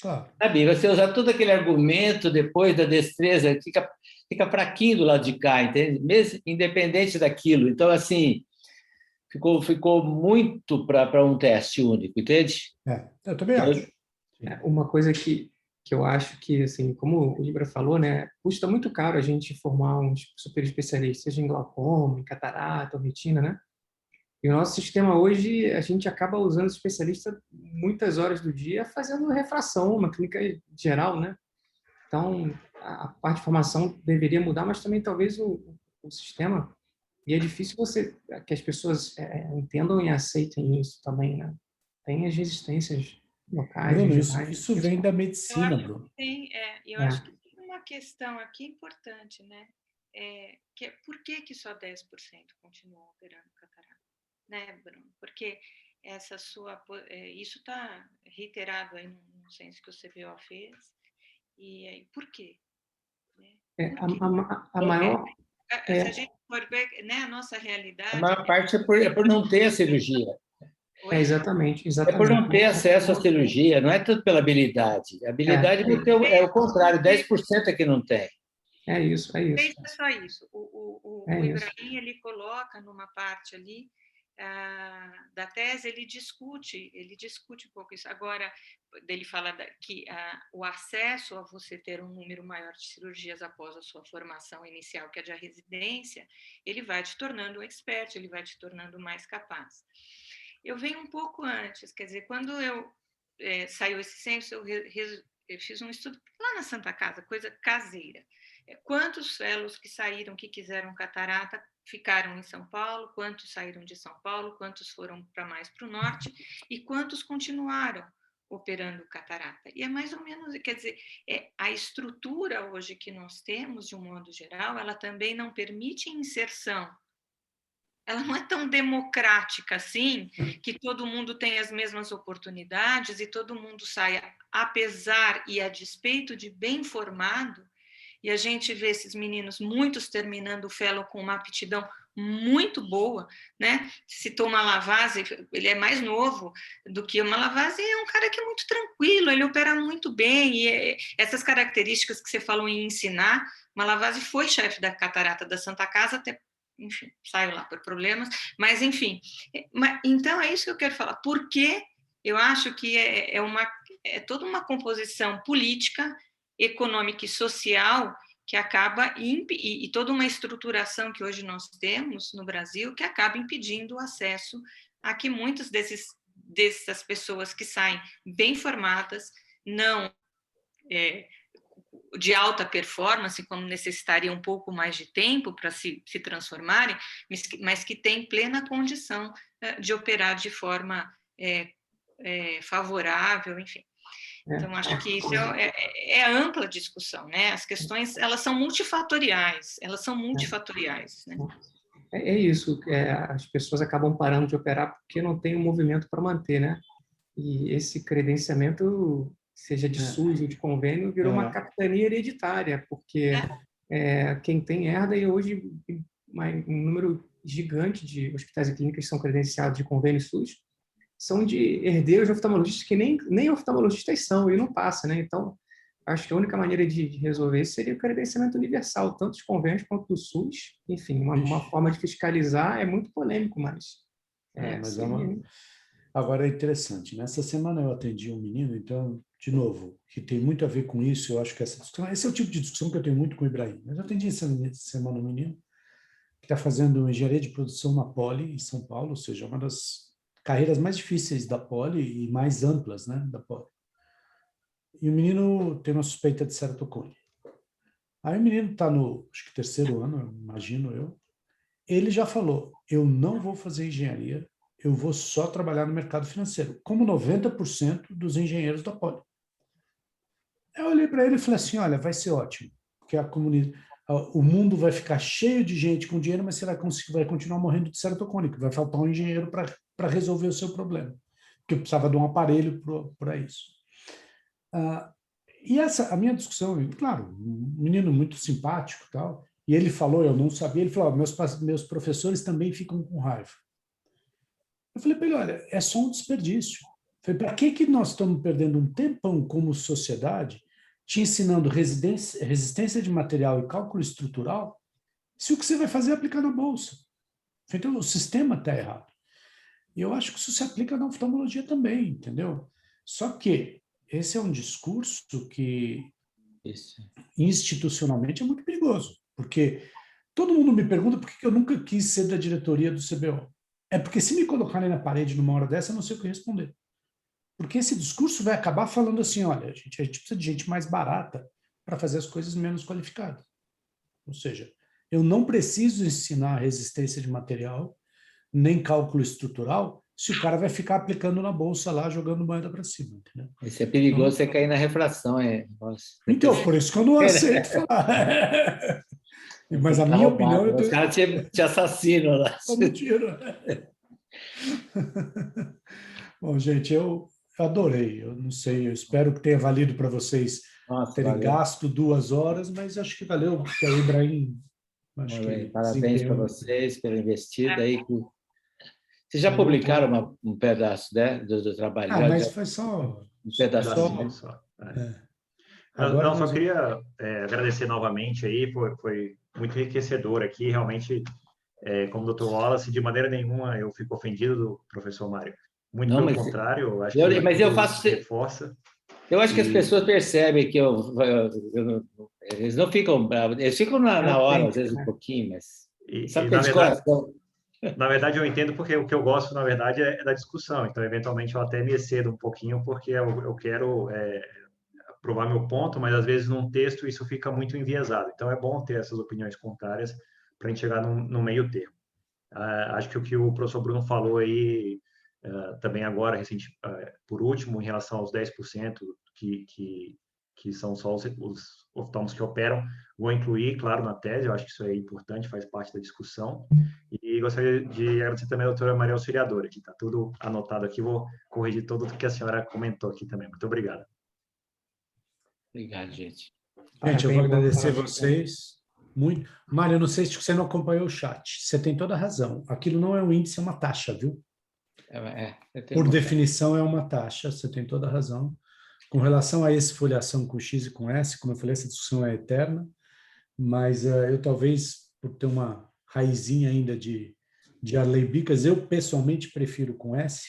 Sabe? Você usar todo aquele argumento depois da destreza, fica fraquinho do lado de cá, entende? Mesmo independente daquilo. Então, assim, ficou muito para um teste único, entende? Eu também acho. Uma coisa que eu acho que, assim, como o Ibra falou, né, custa muito caro a gente formar um super especialista, seja em glaucoma, em catarata ou retina, né? E o nosso sistema hoje, a gente acaba usando especialista muitas horas do dia fazendo refração, uma clínica geral, né? Então, a parte de formação deveria mudar, mas também talvez o sistema. E é difícil que as pessoas entendam e aceitem isso também, né? Tem as resistências locais, Bruno, regionais. Isso vem da medicina, Bruno. Eu acho que tem uma questão aqui importante, né? Por que só 10% continuam operando catarata? Né, Bruno? Porque isso está reiterado aí no censo que o CBO fez. E aí, por quê? Né? A maior... Se a gente for ver, né, a nossa realidade... A maior parte é por não ter a cirurgia. Exatamente. É por não ter acesso à cirurgia, não é tanto pela habilidade. A habilidade é o contrário, 10% é que não tem. É isso. É só isso. O Ibrahim, ele coloca numa parte ali da tese, ele discute um pouco isso. Agora, ele fala que o acesso a você ter um número maior de cirurgias após a sua formação inicial, que é de residência, ele vai te tornando um expert, ele vai te tornando mais capaz. Eu venho um pouco antes, quer dizer, quando saiu esse censo, eu fiz um estudo lá na Santa Casa, coisa caseira. Quantos fellows que saíram, que quiseram catarata, ficaram em São Paulo, quantos saíram de São Paulo, quantos foram mais para o norte e quantos continuaram operando catarata. E é mais ou menos, quer dizer, a estrutura hoje que nós temos, de um modo geral, ela também não permite inserção. Ela não é tão democrática assim, que todo mundo tem as mesmas oportunidades e todo mundo saia, apesar e a despeito de bem formado, e a gente vê esses meninos, muitos terminando o fellow com uma aptidão muito boa, né? Citou uma Malavasi, ele é mais novo do que o Malavasi, é um cara que é muito tranquilo, ele opera muito bem, e essas características que você falou em ensinar, Malavasi foi chefe da catarata da Santa Casa, até, enfim, saiu lá por problemas, mas enfim, então é isso que eu quero falar, porque eu acho que é toda uma composição política, econômica e social que acaba e toda uma estruturação que hoje nós temos no Brasil que acaba impedindo o acesso a que muitas dessas pessoas que saem bem formadas, não de alta performance, como necessitaria um pouco mais de tempo para se transformarem, mas que têm plena condição de operar de forma favorável, enfim. Então, acho que isso é ampla discussão, né? As questões, elas são multifatoriais, né? É isso, as pessoas acabam parando de operar porque não tem um movimento para manter, né? E esse credenciamento, seja de SUS ou de convênio, virou uma capitania hereditária, porque quem tem herda, e hoje um número gigante de hospitais e clínicas são credenciados de convênio SUS, são de herdeiros de oftalmologistas que nem oftalmologistas são, e não passa, né? Então, acho que a única maneira de resolver isso seria o credenciamento universal, tanto dos convênios quanto do SUS. Enfim, uma forma de fiscalizar é muito polêmico, mas... Agora é interessante. Nessa semana eu atendi um menino, então, de novo, que tem muito a ver com isso, eu acho que esse é o tipo de discussão que eu tenho muito com o Ibrahim. Mas eu atendi essa semana um menino que está fazendo engenharia de produção na Poli, em São Paulo, ou seja, uma das carreiras mais difíceis da Poli e mais amplas, né, da Poli. e o menino tem uma suspeita de ceratocone. Aí o menino está no, acho que 3º ano, imagino eu, ele já falou, eu não vou fazer engenharia, eu vou só trabalhar no mercado financeiro, como 90% dos engenheiros da Poli. Eu olhei para ele e falei assim, olha, vai ser ótimo, porque o mundo vai ficar cheio de gente com dinheiro, mas você vai continuar morrendo de ceratocone, vai faltar um engenheiro para resolver o seu problema, porque eu precisava de um aparelho para isso. E a minha discussão, claro, um menino muito simpático e tal, e ele falou, eu não sabia, ele falou, meus professores também ficam com raiva. Eu falei para ele, olha, é só um desperdício. Para que nós estamos perdendo um tempão como sociedade te ensinando resistência de material e cálculo estrutural se o que você vai fazer é aplicar na bolsa? Então, o sistema está errado. E eu acho que isso se aplica na oftalmologia também, entendeu? Só que esse é um discurso que institucionalmente é muito perigoso, porque todo mundo me pergunta por que eu nunca quis ser da diretoria do CBO. É porque se me colocarem na parede numa hora dessa, eu não sei o que responder. Porque esse discurso vai acabar falando assim, olha, a gente precisa de gente mais barata para fazer as coisas menos qualificadas. Ou seja, eu não preciso ensinar resistência de material, nem cálculo estrutural, se o cara vai ficar aplicando na bolsa lá, jogando moeda para cima. Entendeu? Isso é perigoso, então, você cair na refração. Nossa. Então, por isso que eu não aceito falar. Mas a minha opinião... Os caras te assassinam lá. Como tiro. Bom, gente, eu adorei. Eu não sei, eu espero que tenha valido para vocês terem gasto 2 horas, mas acho que valeu, porque o Ibrahim... Parabéns para vocês pela investida aí. Vocês já publicaram um pedaço, né, do trabalho? Mas foi só um pedaço. Não, só queria agradecer novamente aí, foi muito enriquecedor aqui, realmente, como doutor Wallace, de maneira nenhuma eu fico ofendido do professor Mário. Muito pelo contrário, eu acho que mas eu faço reforça. Eu acho que as pessoas percebem que eles não ficam bravos, eles ficam na hora, às vezes, um pouquinho, mas... Sabe na verdade, eu entendo porque o que eu gosto, na verdade, é da discussão. Então, eventualmente, eu até me excedo um pouquinho, porque eu quero provar meu ponto, mas, às vezes, num texto, isso fica muito enviesado. Então, é bom ter essas opiniões contrárias para a gente chegar no meio termo. Acho que o que o professor Bruno falou aí, também agora, por último, em relação aos 10% que são só os oftalmos que operam, vou incluir, claro, na tese, eu acho que isso é importante, faz parte da discussão. E gostaria de agradecer também a doutora Maria Auxiliadora, que está tudo anotado aqui, vou corrigir tudo o que a senhora comentou aqui também. Muito obrigado. Obrigado, gente. Gente, eu vou agradecer vocês muito. Mário, eu não sei se você não acompanhou o chat. Você tem toda a razão. Aquilo não é um índice, é uma taxa, viu? Por definição, é uma taxa, você tem toda a razão. Com relação a essa folhação com X e com S, como eu falei, essa discussão é eterna, mas eu talvez, por ter uma raizinha ainda de arleibicas, eu pessoalmente prefiro com S,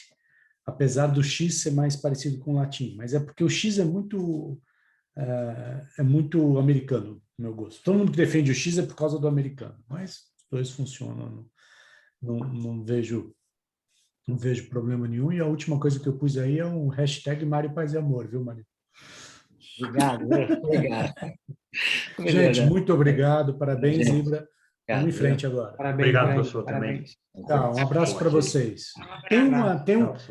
apesar do X ser mais parecido com o latim, mas é porque o X é muito americano, no meu gosto. Todo mundo que defende o X é por causa do americano, mas os dois funcionam, não vejo problema nenhum. E a última coisa que eu pus aí é um hashtag Mário Paz e Amor, viu, Mário? Obrigado. Gente, muito obrigado. Parabéns, Ibra. Vamos em frente agora. Parabéns, obrigado, professor, também. Tá, um abraço para vocês.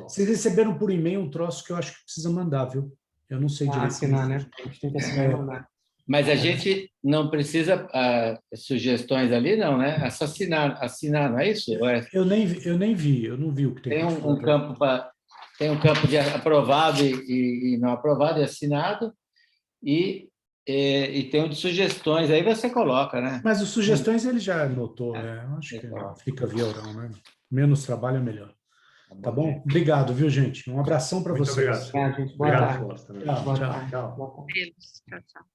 Vocês receberam por e-mail um troço que eu acho que precisa mandar, viu? Eu não sei direito. Assinar, né? A gente tem que assinar e mandar. Mas a gente não precisa sugestões ali, não, né? É só assinar, não é isso? Eu nem vi, eu não vi o que tem. Tem um campo de aprovado e não aprovado e assinado, e tem um de sugestões, aí você coloca, né? Mas os sugestões ele já anotou, né? Eu acho que fica via oral, né? Menos trabalho, melhor. Tá bom? Obrigado, viu, gente? Um abração para vocês. Obrigado. Obrigado, gente. Obrigado. Tchau. Tchau. Tchau.